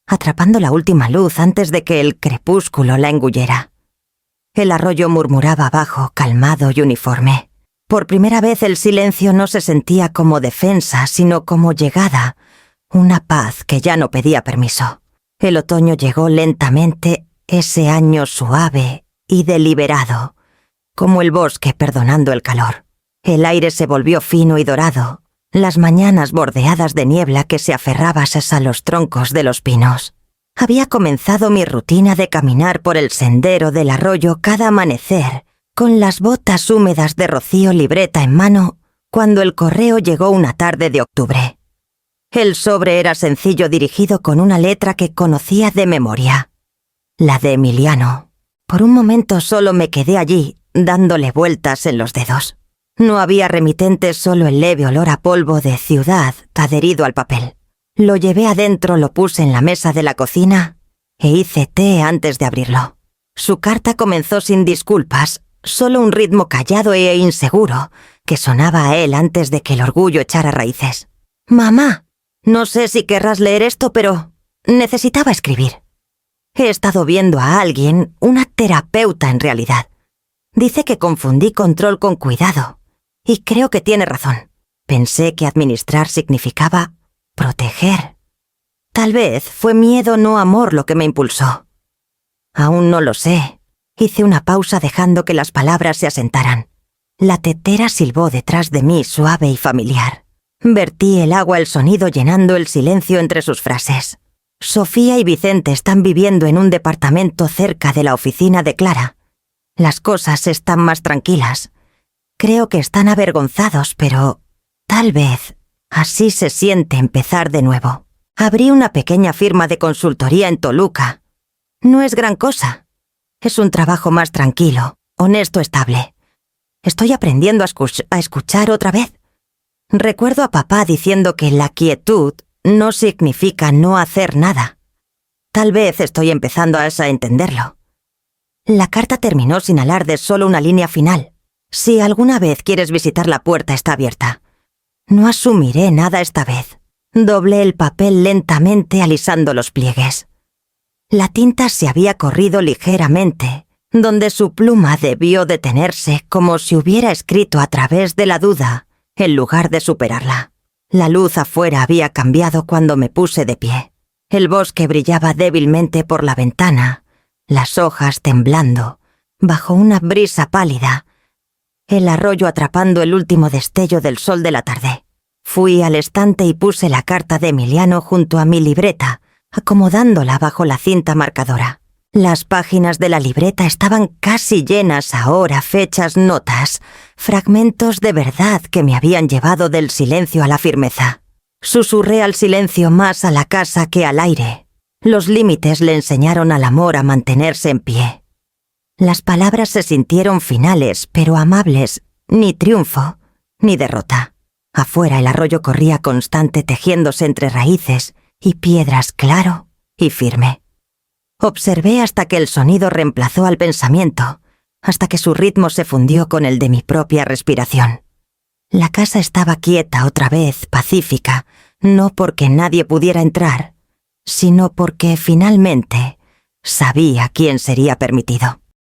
atrapando la última luz antes de que el crepúsculo la engullera. El arroyo murmuraba abajo, calmado y uniforme. Por primera vez el silencio no se sentía como defensa, sino como llegada, una paz que ya no pedía permiso. El otoño llegó lentamente, ese año suave y deliberado, como el bosque perdonando el calor. El aire se volvió fino y dorado, las mañanas bordeadas de niebla que se aferraba a los troncos de los pinos. Había comenzado mi rutina de caminar por el sendero del arroyo cada amanecer, con las botas húmedas de rocío, libreta en mano, cuando el correo llegó una tarde de octubre. El sobre era sencillo, dirigido con una letra que conocía de memoria, la de Emiliano. Por un momento solo me quedé allí, dándole vueltas en los dedos. No había remitente, solo el leve olor a polvo de ciudad adherido al papel. Lo llevé adentro, lo puse en la mesa de la cocina e hice té antes de abrirlo. Su carta comenzó sin disculpas, solo un ritmo callado e inseguro que sonaba a él antes de que el orgullo echara raíces. «Mamá, no sé si querrás leer esto, pero necesitaba escribir. He estado viendo a alguien, una terapeuta en realidad. Dice que confundí control con cuidado, y creo que tiene razón. Pensé que administrar significaba proteger. Tal vez fue miedo, no amor, lo que me impulsó. Aún no lo sé». Hice una pausa dejando que las palabras se asentaran. La tetera silbó detrás de mí, suave y familiar. Vertí el agua, el sonido llenando el silencio entre sus frases. Sofía y Vicente están viviendo en un departamento cerca de la oficina de Clara. Las cosas están más tranquilas. Creo que están avergonzados, pero tal vez así se siente empezar de nuevo. Abrí una pequeña firma de consultoría en Toluca. No es gran cosa. Es un trabajo más tranquilo, honesto, estable. Estoy aprendiendo a escuchar otra vez. Recuerdo a papá diciendo que la quietud no significa no hacer nada. Tal vez estoy empezando a entenderlo. La carta terminó sin alardes, solo una línea final. Si alguna vez quieres visitar, la puerta está abierta. No asumiré nada esta vez. Doblé el papel lentamente, alisando los pliegues. La tinta se había corrido ligeramente, donde su pluma debió detenerse, como si hubiera escrito a través de la duda, en lugar de superarla. La luz afuera había cambiado cuando me puse de pie. El bosque brillaba débilmente por la ventana, las hojas temblando, bajo una brisa pálida, el arroyo atrapando el último destello del sol de la tarde. Fui al estante y puse la carta de Emiliano junto a mi libreta, acomodándola bajo la cinta marcadora. Las páginas de la libreta estaban casi llenas ahora, fechas, notas, fragmentos de verdad que me habían llevado del silencio a la firmeza. Susurré al silencio, más a la casa que al aire. Los límites le enseñaron al amor a mantenerse en pie. Las palabras se sintieron finales, pero amables, ni triunfo, ni derrota. Afuera el arroyo corría constante, tejiéndose entre raíces y piedras, claro y firme. Observé hasta que el sonido reemplazó al pensamiento, hasta que su ritmo se fundió con el de mi propia respiración. La casa estaba quieta otra vez, pacífica, no porque nadie pudiera entrar, sino porque finalmente sabía quién sería permitido.